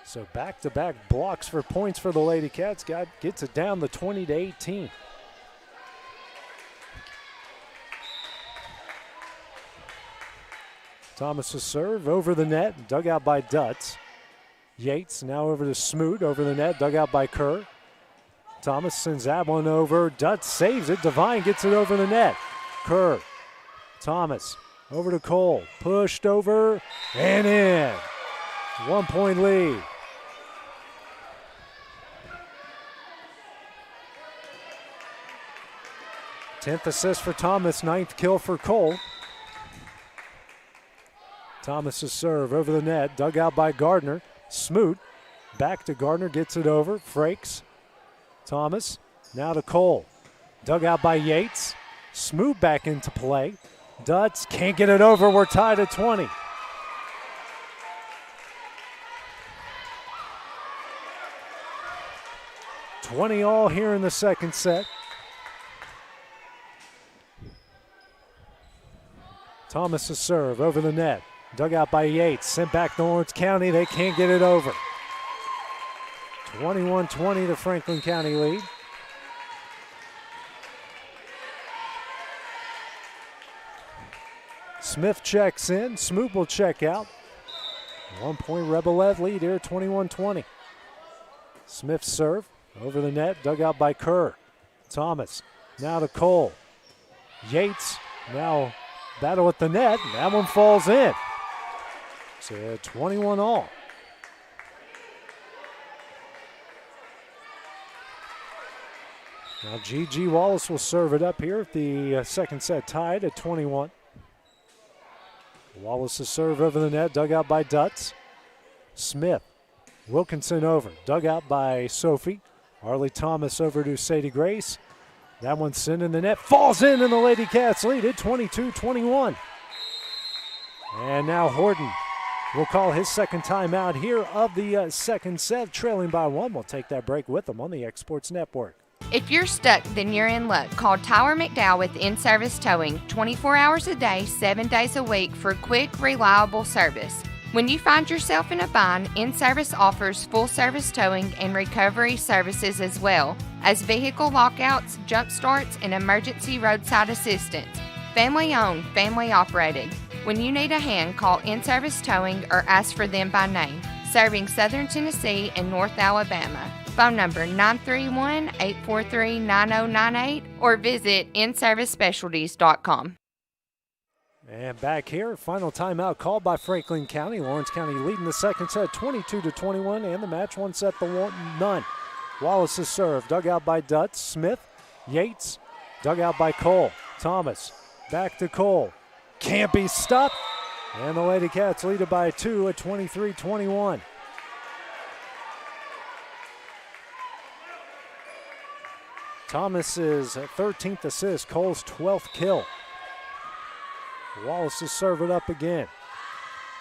So back-to-back blocks for points for the Lady Cats. Gets it down to 20-18. Thomas's serve over the net, dug out by Dutz. Yates now over to Smoot, over the net, dug out by Kerr. Thomas sends that one over. Dutz saves it. Devine gets it over the net. Kerr, Thomas, over to Cole. Pushed over and in. 1-point lead. Tenth assist for Thomas, 9th kill for Cole. Thomas's serve over the net, dug out by Gardner. Smoot, back to Gardner, gets it over. Frakes, Thomas, now to Cole. Dug out by Yates. Smoot back into play. Dutz can't get it over. We're tied at 20. All here in the second set. Thomas's serve over the net. Dug out by Yates. Sent back to Lawrence County. They can't get it over. 21-20 the Franklin County lead. Smith checks in. Smoot will check out. 1-point Rebelette lead here, 21-20. Smith serve over the net, dug out by Kerr. Thomas now to Cole. Yates now battle at the net. That one falls in. So 21 all. Now G.G. Wallace will serve it up here. The second set tied at 21. Wallace's serve over the net, dug out by Dutz. Smith, Wilkinson over, dug out by Sophie. Harley Thomas over to Sadie Grace. That one's sent in the net, falls in, and the Lady Cats lead it 22-21. And now Horton will call his second timeout here of the second set, trailing by 1. We'll take that break with them on the X-Sports Network. If you're stuck, then you're in luck. Call Tyler McDowell with In-Service Towing, 24 hours a day, 7 days a week for quick, reliable service. When you find yourself in a bind, In-Service offers full-service towing and recovery services as well as vehicle lockouts, jump starts, and emergency roadside assistance. Family-owned, family-operated. When you need a hand, call In-Service Towing or ask for them by name. Serving Southern Tennessee and North Alabama. Phone number 931-843-9098 or visit inservicespecialties.com. And back here, final timeout called by Franklin County. Lawrence County leading the second set 22-21, and the match 1 set to none. Wallace's serve, dug out by Dutz. Smith, Yates, dug out by Cole. Thomas, back to Cole. Can't be stopped. And the Lady Cats lead it by 2 at 23-21. Thomas's 13th assist, Cole's 12th kill. Wallace is serve it up again.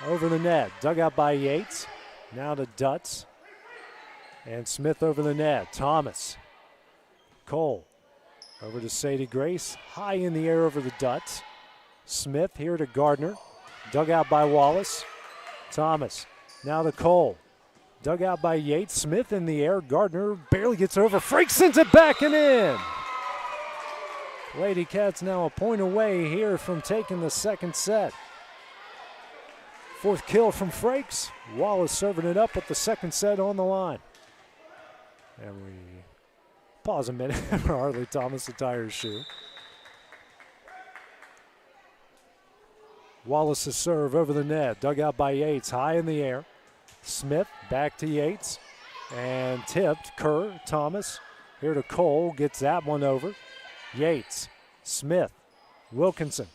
Over the net, dug out by Yates. Now to Dutz. And Smith over the net. Thomas. Cole. Over to Sadie Grace. High in the air over the Dutz. Smith here to Gardner. Dug out by Wallace. Thomas. Now to Cole. Dug out by Yates. Smith in the air. Gardner barely gets over. Frank sends it back and in. Lady Cats now a point away here from taking the second set. 4th kill from Frakes. Wallace serving it up with the second set on the line. And we pause a minute for Harley Thomas to tie her shoe. Wallace's serve over the net. Dug out by Yates. High in the air. Smith back to Yates. And tipped. Kerr, Thomas. Here to Cole. Gets that one over. Yates. Smith. Wilkinson.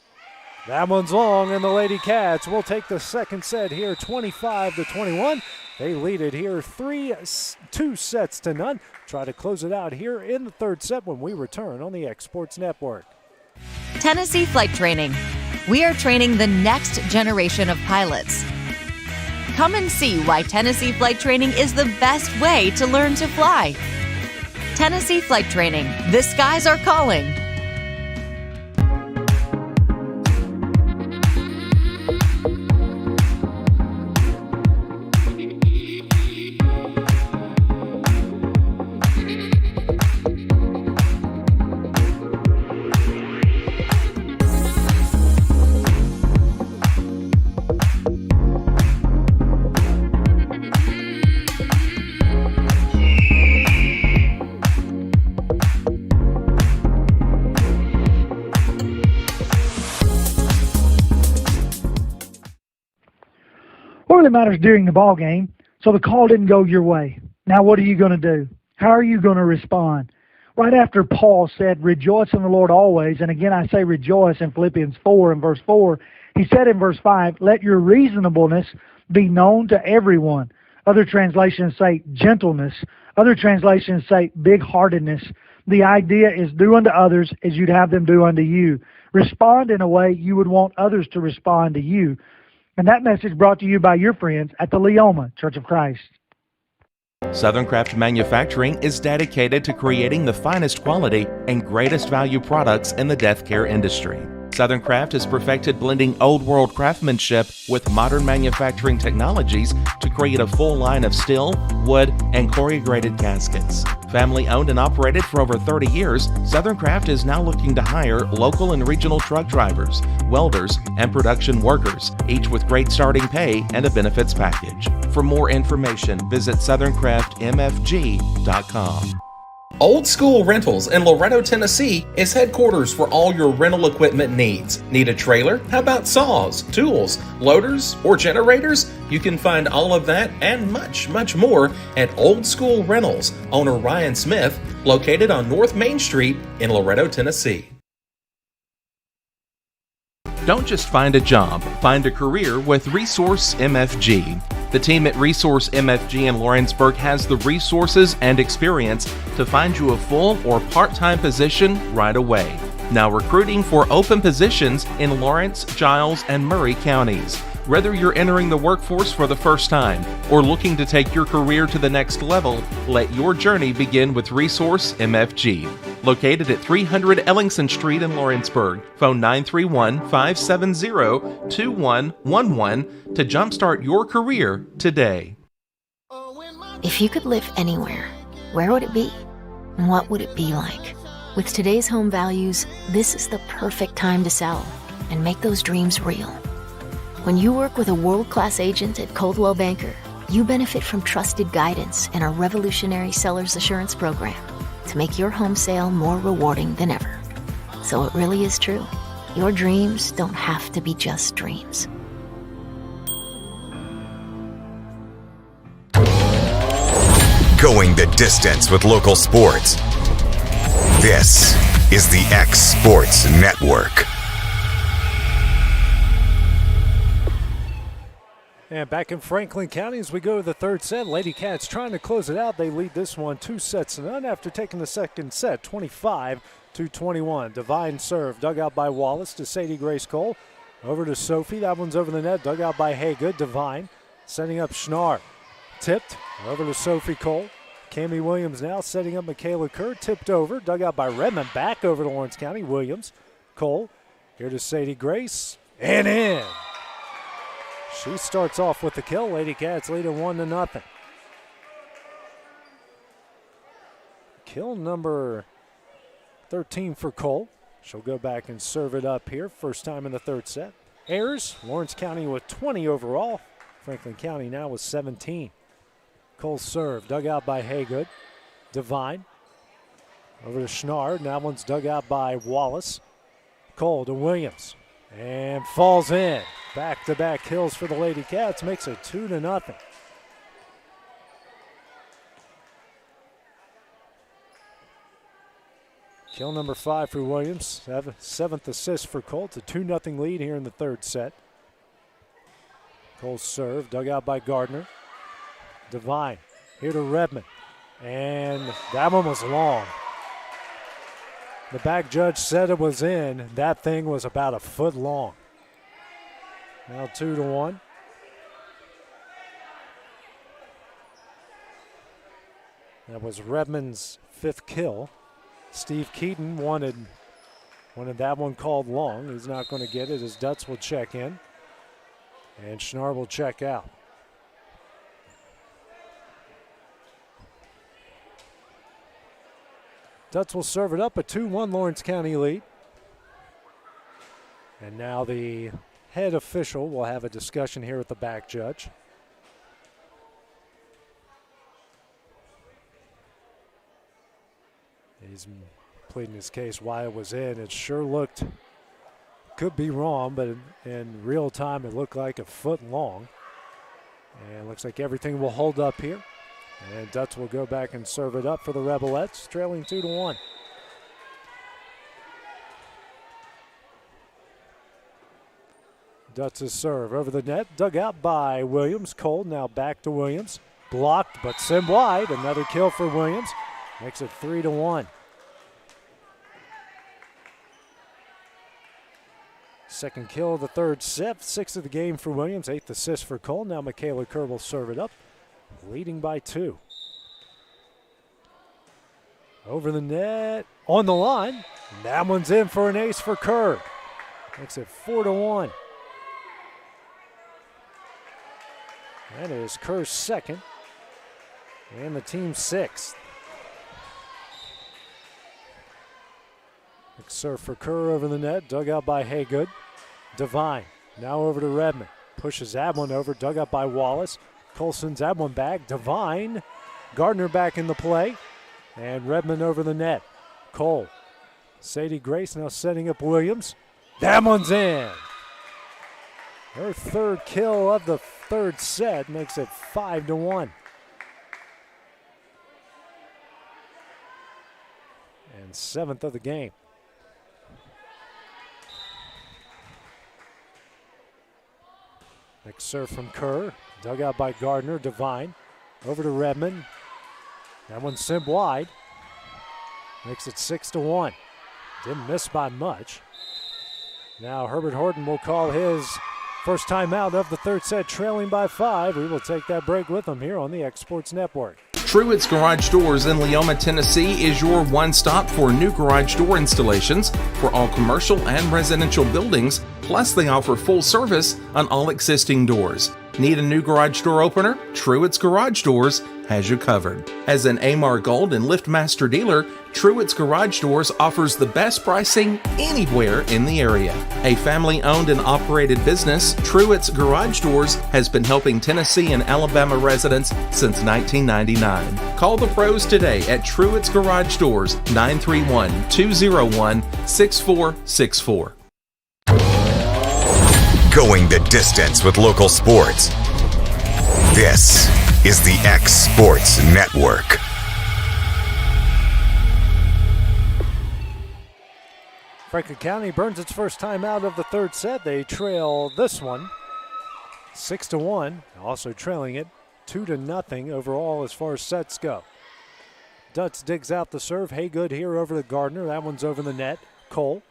That one's long, and the Lady Cats will take the second set here 25-21. They lead it here 2 sets to none. Try to close it out here in the third set when we return on the X-Sports Network. Tennessee Flight Training. We are training the next generation of pilots. Come and see why Tennessee Flight Training is the best way to learn to fly. Tennessee Flight Training. The skies are calling. What really matters during the ball game, so the call didn't go your way. Now what are you going to do? How are you going to respond? Right after Paul said, rejoice in the Lord always, and again I say rejoice in Philippians 4 and verse 4, he said in verse 5, let your reasonableness be known to everyone. Other translations say gentleness. Other translations say big-heartedness. The idea is do unto others as you'd have them do unto you. Respond in a way you would want others to respond to you. And that message brought to you by your friends at the Leoma Church of Christ. Southern Craft Manufacturing is dedicated to creating the finest quality and greatest value products in the death care industry. Southern Craft has perfected blending old world craftsmanship with modern manufacturing technologies to create a full line of steel, wood, and corrugated caskets. Family owned and operated for over 30 years, Southern Craft is now looking to hire local and regional truck drivers, welders, and production workers, each with great starting pay and a benefits package. For more information, visit SouthernCraftMFG.com. Old School Rentals in Loretto, Tennessee is headquarters for all your rental equipment needs. Need a trailer? How about saws, tools, loaders, or generators? You can find all of that and much, much more at Old School Rentals. Owner Ryan Smith, located on North Main Street in Loretto, Tennessee. Don't just find a job, find a career with Resource MFG. The team at Resource MFG in Lawrenceburg has the resources and experience to find you a full or part-time position right away. Now recruiting for open positions in Lawrence, Giles, and Murray counties. Whether you're entering the workforce for the first time or looking to take your career to the next level, let your journey begin with Resource MFG. Located at 300 Ellingson Street in Lawrenceburg. Phone 931-570-2111 to jumpstart your career today. If you could live anywhere, where would it be? And what would it be like? With today's home values, this is the perfect time to sell and make those dreams real. When you work with a world-class agent at Coldwell Banker, you benefit from trusted guidance and our revolutionary seller's assurance program to make your home sale more rewarding than ever. So it really is true. Your dreams don't have to be just dreams. Going the distance with local sports. This is the X Sports Network. And back in Franklin County as we go to the third set, Lady Cats trying to close it out. They lead this one 2-0 after taking the second set, 25-21. Divine serve, dug out by Wallace to Sadie Grace Cole. Over to Sophie, that one's over the net, dug out by Haygood. Divine setting up Schnarr. Tipped, over to Sophie Cole. Cammie Williams now setting up Michaela Kerr, tipped over, dug out by Redmond, back over to Lawrence County. Williams, Cole, here to Sadie Grace, and in. She starts off with the kill. Lady Cats lead 1-0. Kill number 13 for Cole. She'll go back and serve it up here. First time in the third set. Errors. Lawrence County with 20 overall. Franklin County now with 17. Cole serve. Dug out by Haygood. Divine. Over to Schnarr. Now one's dug out by Wallace. Cole to Williams. And falls in. Back-to-back kills for the Lady Cats. Makes it 2-0. Kill number 5 for Williams. Seventh assist for Cole. It's a 2-0 lead here in the third set. Cole's serve. Dug out by Gardner. Divine. Here to Redmond. And that one was long. The back judge said it was in. That thing was about a foot long. Now 2-1. That was Redmond's 5th kill. Steve Keaton wanted that one called long. He's not going to get it as Dutz will check in. And Schnarr will check out. Dutz will serve it up, a 2-1 Lawrence County lead. And now the head official will have a discussion here with the back judge. He's pleading his case why it was in. It sure looked, could be wrong, but in real time it looked like a foot long. And looks like everything will hold up here. And Dutz will go back and serve it up for the Rebelettes, trailing 2-1. Dutz's serve over the net, dug out by Williams. Cole now back to Williams. Blocked, but sent wide. Another kill for Williams. Makes it 3-1. Second kill of the third set, 6th of the game for Williams, 8th assist for Cole. Now Michaela Kerr will serve it up, leading by 2. Over the net, on the line. And that one's in for an ace for Kerr. Makes it 4-1. That is Kerr's 2nd and the team's 6th. Serve for Kerr over the net, dug out by Haygood. Divine, now over to Redmond. Pushes that one over, dug out by Wallace. Cole sends that one back. Divine, Gardner back in the play. And Redmond over the net. Cole, Sadie Grace now setting up Williams. That one's in. Her 3rd kill of the 3rd set makes it 5-1. And 7th of the game. Next serve from Kerr. Dug out by Gardner. Devine. Over to Redmond. That one sent wide. Makes it 6-1. Didn't miss by much. Now Herbert Horton will call his first timeout of the third set, trailing by 5. We will take that break with him here on the X Sports Network. Truett's Garage Doors in Leoma, Tennessee is your one-stop for new garage door installations for all commercial and residential buildings, plus they offer full service on all existing doors. Need a new garage door opener? Truett's Garage Doors has you covered. As an AMAR Gold and LiftMaster dealer, Truett's Garage Doors offers the best pricing anywhere in the area. A family-owned and operated business, Truett's Garage Doors has been helping Tennessee and Alabama residents since 1999. Call the pros today at Truett's Garage Doors, 931-201-6464. Going the distance with local sports. This is the X Sports Network. Franklin County burns its first time out of the third set. They trail this one 6-1, also trailing it 2-0 overall as far as sets go. Dutz digs out the serve. Haygood here over to Gardner. That one's over the net. Cole.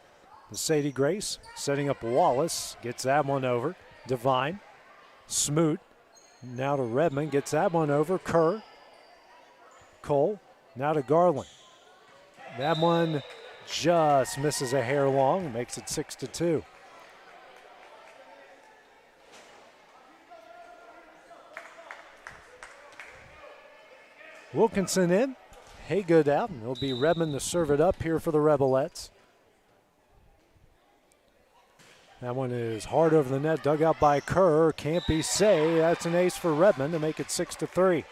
The Sadie Grace setting up Wallace. Gets that one over. Devine. Smoot. Now to Redmond. Gets that one over. Kerr. Cole. Now to Garland. That one just misses a hair long. Makes it 6-2. Wilkinson in. Haygood out. And it'll be Redmond to serve it up here for the Rebelettes. That one is hard over the net, dug out by Kerr. Can't be say. That's an ace for Redmond to make it 6-3.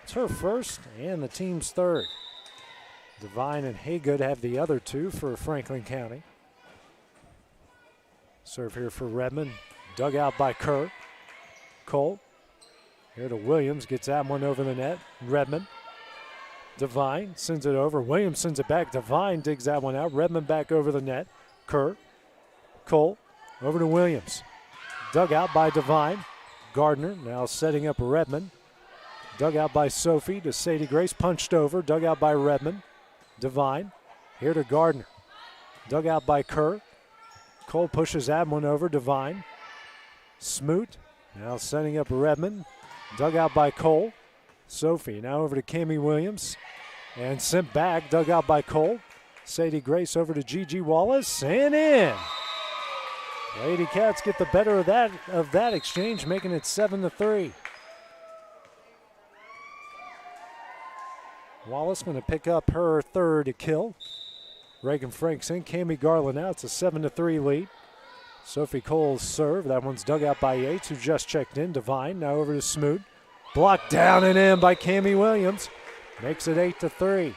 It's her first and the team's third. Devine and Haygood have the other two for Franklin County. Serve here for Redmond, dug out by Kerr. Cole. Here to Williams, gets that one over the net. Redmond. Devine sends it over. Williams sends it back. Devine digs that one out. Redmond back over the net. Kerr. Cole. Over to Williams. Dug out by Devine. Gardner now setting up Redmond. Dug out by Sophie to Sadie Grace. Punched over. Dug out by Redmond. Devine. Here to Gardner. Dug out by Kerr. Cole pushes that one over. Devine. Smoot. Now setting up Redmond. Dug out by Cole. Sophie now over to Cammie Williams. And sent back, dug out by Cole. Sadie Grace over to Gigi Wallace and in. Lady Cats get the better of that exchange, making it 7-3. Wallace going to pick up her third kill. Reagan Franks in, Cammie Garland out. It's a 7-3 lead. Sophie Cole's serve. That one's dug out by Yates, who just checked in. Devine now over to Smoot. Blocked down and in by Cammie Williams. Makes it 8-3.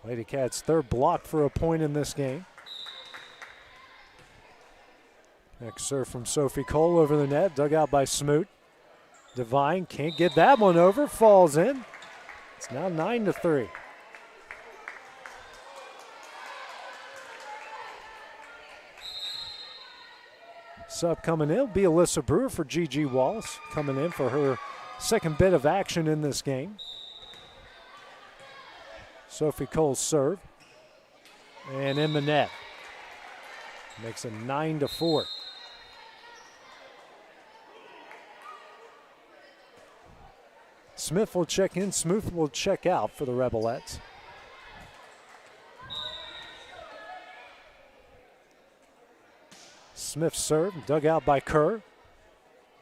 Lady Cats' third block for a point in this game. Next serve from Sophie Cole over the net. Dug out by Smoot. Devine can't get that one over. Falls in. It's now 9-3. Sub coming in will be Alyssa Brewer for Gigi Wallace, coming in for her second bit of action in this game. Sophie Cole's serve. And in the net. Makes it 9-4. Smith will check in. Smooth will check out for the Rebelettes. Smith serve, dug out by Kerr.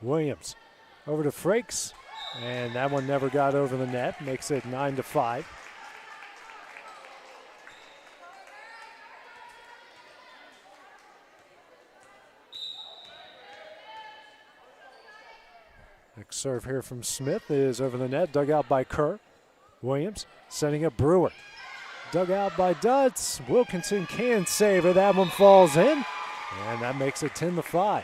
Williams over to Frakes, and that one never got over the net. Makes it 9-5. Next serve here from Smith is over the net, dug out by Kerr. Williams setting up Brewer. Dug out by Dutz. Wilkinson can save it. That one falls in. And that makes it 10-5.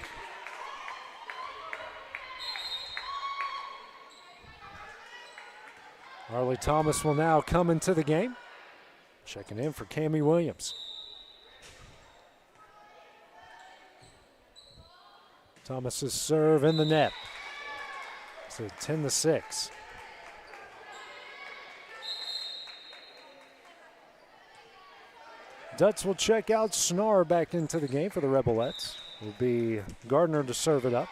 Harley Thomas will now come into the game. Checking in for Cammie Williams. Thomas's serve in the net. So 10-6. Dutz will check out. Snar back into the game for the Rebelettes. Will be Gardner to serve it up.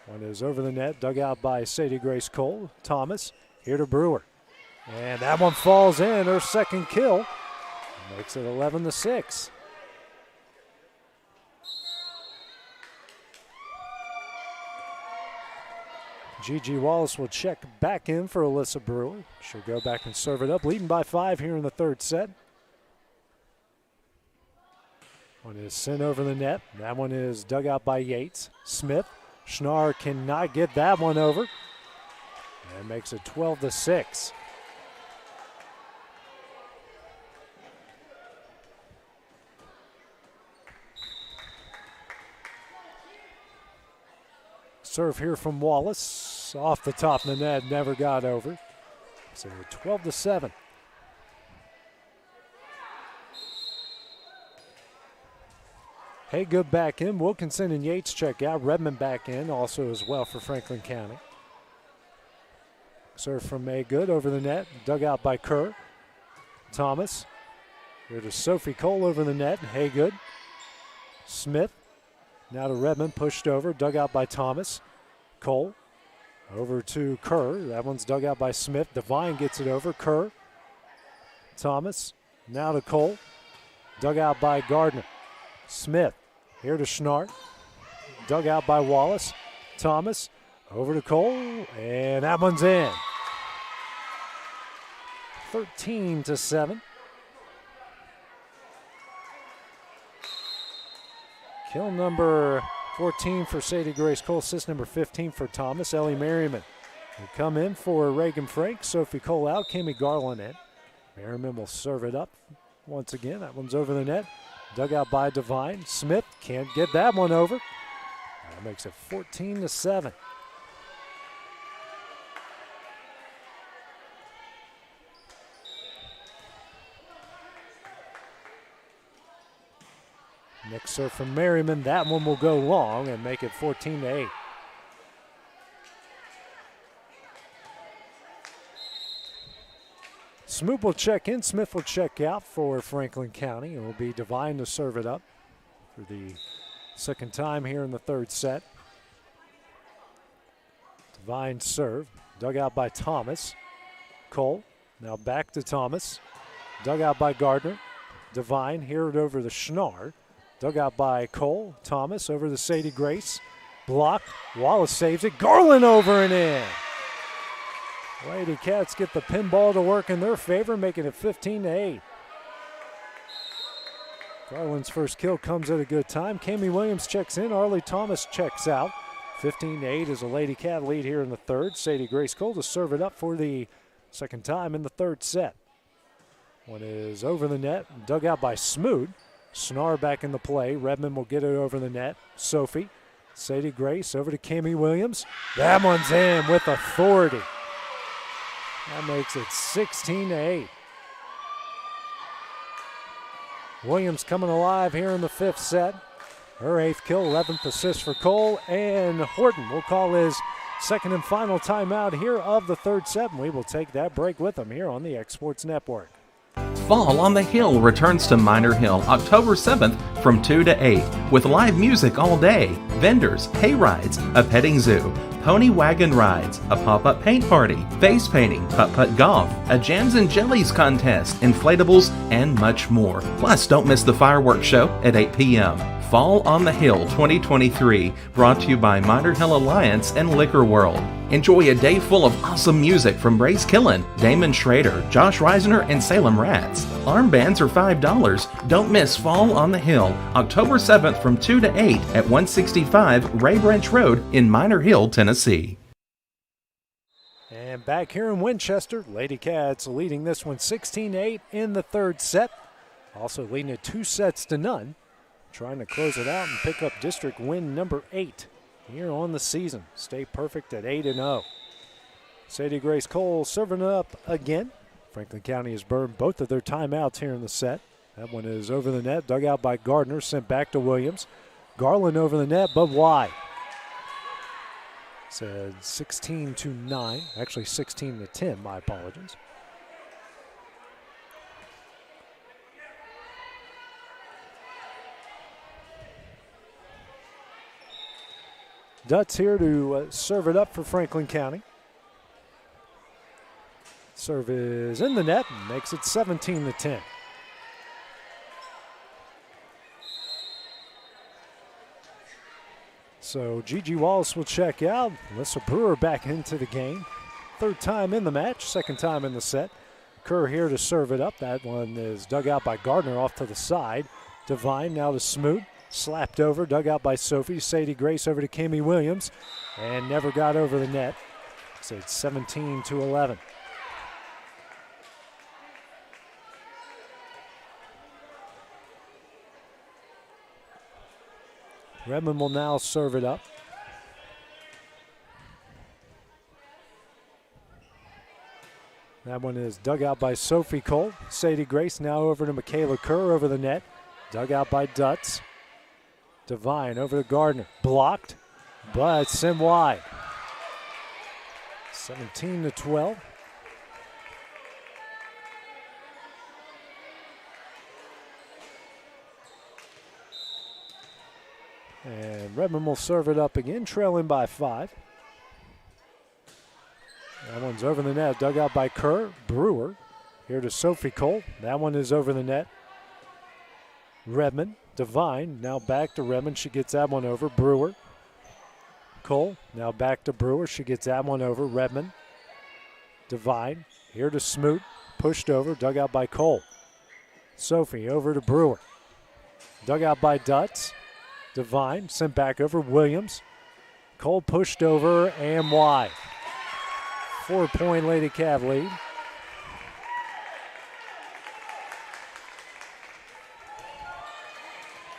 One is over the net, dug out by Sadie Grace Cole. Thomas here to Brewer. And that one falls in, her second kill. Makes it 11-6. Gigi Wallace will check back in for Alyssa Brewer. She'll go back and serve it up, leading by 5 here in the third set. One is sent over the net. That one is dug out by Yates. Smith. Schnarr cannot get that one over. And makes it 12-6. Serve here from Wallace. Off the top of the net, never got over. So 12-7. Haygood back in. Wilkinson and Yates check out. Redmond back in also as well for Franklin County. Serve from Haygood over the net. Dug out by Kerr. Thomas. Here to Sophie Cole over the net. Haygood. Smith. Now to Redmond. Pushed over. Dug out by Thomas. Cole. Over to Kerr. That one's dug out by Smith. Devine gets it over. Kerr. Thomas. Now to Cole. Dug out by Gardner. Smith. Here to Schnarr. Dug out by Wallace. Thomas. Over to Cole. And that one's in. 13-7. Kill number 14 for Sadie Grace Cole. Assist number 15 for Thomas. Ellie Merriman will come in for Reagan Frank. Sophie Cole out. Kimmy Garland in. Merriman will serve it up once again. That one's over the net. Dug out by Devine. Smith can't get that one over. That makes it 14-7. Next serve from Merriman. That one will go long and make it 14-8. Smoot will check in. Smith will check out for Franklin County. It will be Devine to serve it up for the second time here in the third set. Devine serve. Dug out by Thomas. Cole. Now back to Thomas. Dug out by Gardner. Devine here it over to Schnarr. Dug out by Cole. Thomas over to Sadie Grace. Blocked. Wallace saves it. Garland over and in. Lady Cats get the pinball to work in their favor, making it 15-8. Garland's first kill comes at a good time. Cammie Williams checks in. Arlie Thomas checks out. 15-8 is a Lady Cat lead here in the third. Sadie Grace Cole to serve it up for the second time in the third set. One is over the net, dug out by Smoot. Schnarr back in the play. Redmond will get it over the net. Sophie. Sadie Grace over to Cammie Williams. That one's in with authority. That makes it 16-8. Williams coming alive here in the fifth set. Her 8th kill, 11th assist for Cole. And Horton will call his second and final timeout here of the third set. And we will take that break with him here on the X Sports Network. Fall on the Hill returns to Minor Hill October 7th from 2 to 8 with live music all day, vendors, hay rides, a petting zoo, pony wagon rides, a pop-up paint party, face painting, putt-putt golf, a jams and jellies contest, inflatables, and much more. Plus, don't miss the fireworks show at 8 p.m. Fall on the Hill 2023, brought to you by Minor Hill Alliance and Liquor World. Enjoy a day full of awesome music from Brace Killen, Damon Schrader, Josh Reisner, and Salem Rats. Armbands are $5. Don't miss Fall on the Hill, October 7th from 2 to 8 at 165 Ray Branch Road in Minor Hill, Tennessee. And back here in Winchester, Lady Cats leading this one 16-8 in the third set. Also leading it 2-0. Trying to close it out and pick up district win number 8 here on the season. Stay perfect at 8-0. Sadie Grace Cole serving up again Franklin County has burned both of their timeouts here in the set. That one is over the net, dug out by Gardner, sent back to Williams. Garland over the net, but wide. Said 16-9, actually 16-10, my apologies. Dutz here to serve it up for Franklin County. Serve is in the net and makes it 17-10. So Gigi Wallace will check out. Alyssa Brewer back into the game. Third time in the match, second time in the set. Kerr here to serve it up. That one is dug out by Gardner off to the side. Devine now to Smoot. Slapped over, dug out by Sophie. Sadie Grace over to Kimmy Williams. And never got over the net. So it's 17-11. Redmond will now serve it up. That one is dug out by Sophie Cole. Sadie Grace now over to Michaela Kerr over the net. Dug out by Dutz. Devine over to Gardner. Blocked, but sent wide. 17-12. And Redmond will serve it up again, trailing by 5. That one's over the net, dug out by Kerr. Brewer here to Sophie Cole. That one is over the net. Redmond, Devine, now back to Redmond. She gets that one over. Brewer. Cole, now back to Brewer. She gets that one over. Redmond. Devine, here to Smoot. Pushed over, dug out by Cole. Sophie over to Brewer. Dug out by Dutz. Devine sent back over. Williams. Cole pushed over and wide. 4-point Lady Cav lead.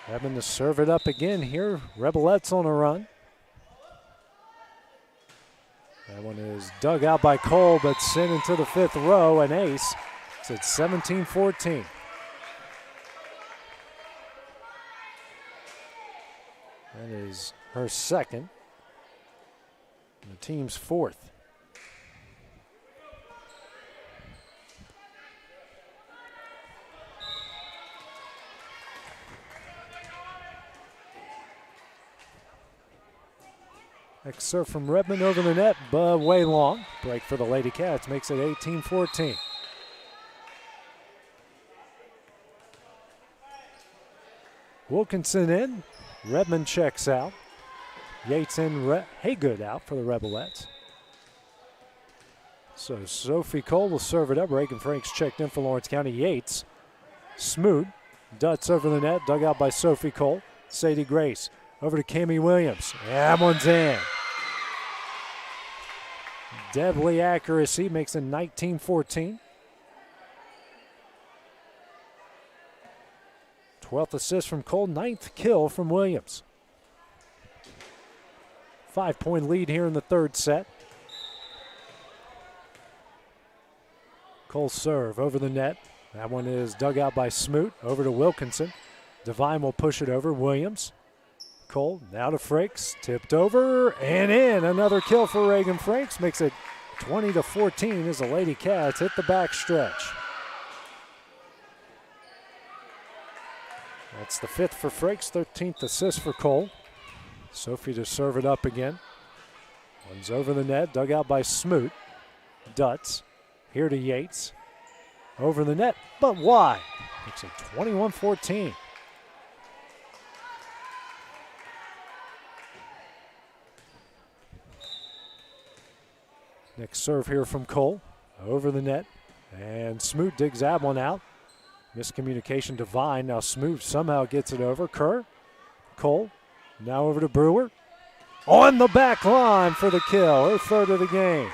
Having to serve it up again here. Rebelettes on a run. That one is dug out by Cole, but sent into the 5th row. An ace. It's at 17-14. That is her second. And the team's 4th. Next serve from Redmond over the net, but way long. Break for the Lady Cats makes it 18-14. Wilkinson in. Redmond checks out. Yates in. Haygood out for the Rebelettes. So Sophie Cole will serve it up. Reagan Franks checked in for Lawrence County. Yates. Smoot. Dutz over the net. Dug out by Sophie Cole. Sadie Grace. Over to Kimmy Williams. That one's in. Deadly accuracy makes it 19-14. 12th assist from Cole, 9th kill from Williams. 5-point lead here in the third set. Cole serve over the net. That one is dug out by Smoot. Over to Wilkinson. Devine will push it over. Williams. Cole now to Frakes. Tipped over and in. Another kill for Reagan Frakes. Makes it 20-14 as the Lady Cats hit the back stretch. That's the 5th for Frakes, 13th assist for Cole. Sophie to serve it up again. One's over the net, dug out by Smoot. Dutz here to Yates. Over the net, but wide. Makes it 21-14. Next serve here from Cole. Over the net. And Smoot digs that one out. Miscommunication Devine. Now Smoot somehow gets it over. Kerr. Cole. Now over to Brewer. On the back line for the kill. Her third of the game.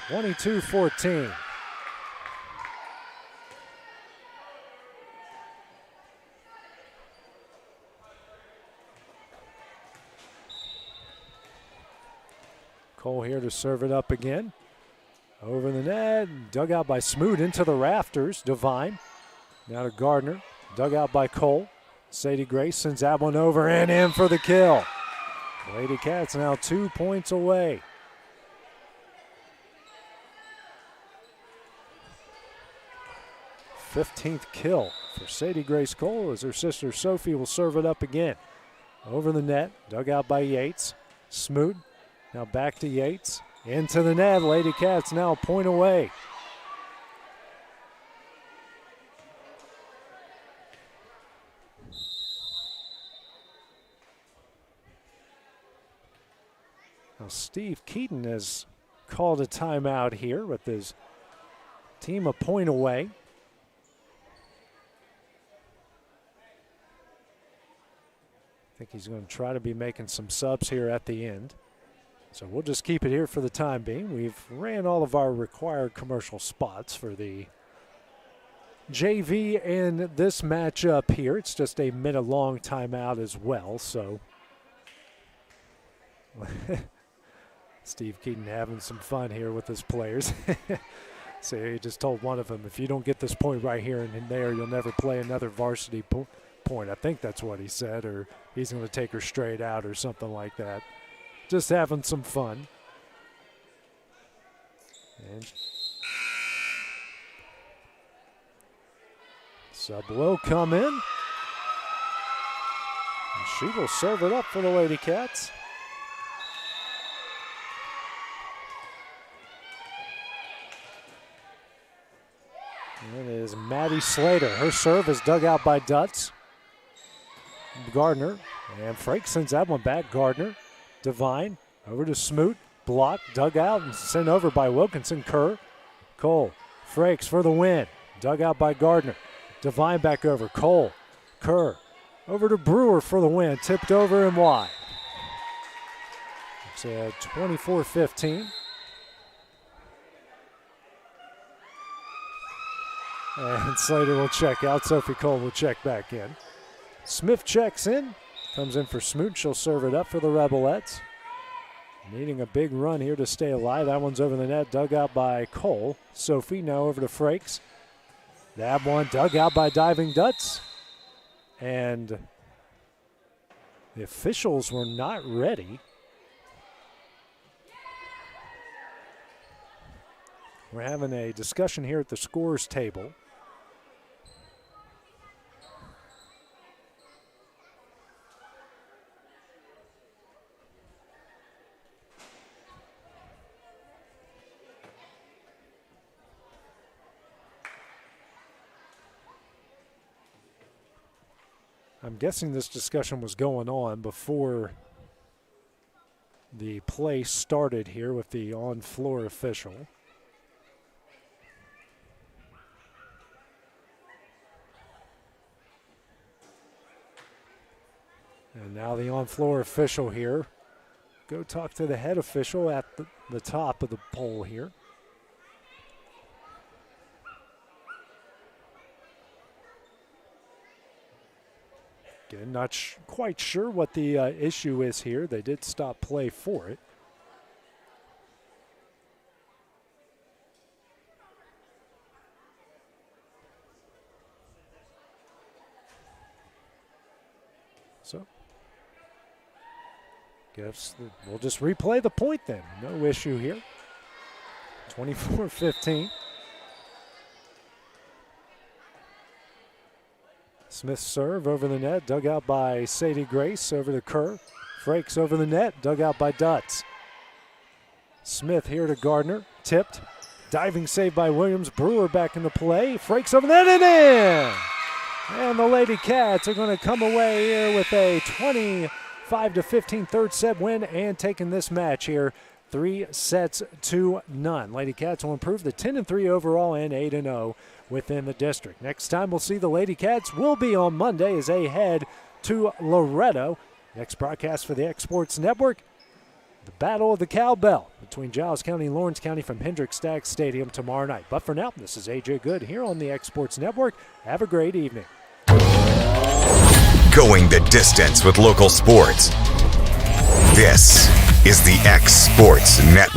22-14. Cole here to serve it up again. Over the net, dug out by Smoot into the rafters. Devine. Now to Gardner. Dug out by Cole. Sadie Grace sends that one over and in for the kill. Lady Cats now 2 points away. #15th kill for Sadie Grace Cole as her sister Sophie will serve it up again. Over the net, dug out by Yates. Smoot, now back to Yates. Into the net, Lady Cats now a point away. Now Steve Keaton has called a timeout here with his team a point away. I think he's going to try to be making some subs here at the end. So we'll just keep it here for the time being. We've ran all of our required commercial spots for the JV and this matchup here. It's just a minute-long timeout as well, so Steve Keaton having some fun here with his players. So he just told one of them, if you don't get this point right here and there, you'll never play another varsity point. I think that's what he said, or he's going to take her straight out or something like that. Just having some fun. And sub will come in. And she will serve it up for the Lady Cats. And it is Maddie Slater. Her serve is dug out by Dutz. Gardner. And Frake sends that one back. Gardner. Devine. Over to Smoot. Block. Dug out and sent over by Wilkinson. Kerr. Cole. Frakes for the win. Dug out by Gardner. Devine back over. Cole. Kerr. Over to Brewer for the win. Tipped over and wide. It's a 24-15. And Slater will check out. Sophie Cole will check back in. Smith checks in. Comes in for Smoot. She'll serve it up for the Rebelettes. Needing a big run here to stay alive. That one's over the net. Dug out by Cole. Sophie now over to Frakes. That one dug out by Diving Dutz. And the officials were not ready. We're having a discussion here at the scores table. I'm guessing this discussion was going on before the play started here with the on-floor official. And now the on-floor official here. Go talk to the head official at the top of the pole here. Again, not quite sure what the issue is here. They did stop play for it. So, guess we'll just replay the point then. No issue here. 24-15. Smith serve over the net, dug out by Sadie Grace, over to Kerr. Frakes over the net, dug out by Dutz. Smith here to Gardner, tipped. Diving save by Williams. Brewer back into play. Frakes over the net and in! And the Lady Cats are going to come away here with a 25-15 third set win and taking this match here 3-0. Lady Cats will improve to 10-3 overall and 8-0 within the district. Next time we'll see the Lady Cats will be on Monday as they head to Loretto. Next broadcast for the X Sports Network, the Battle of the Cowbell between Giles County and Lawrence County from Hendrick Staggs Stadium tomorrow night. But for now, this is AJ Good here on the X Sports Network. Have a great evening. Going the distance with local sports. This is the X Sports Network.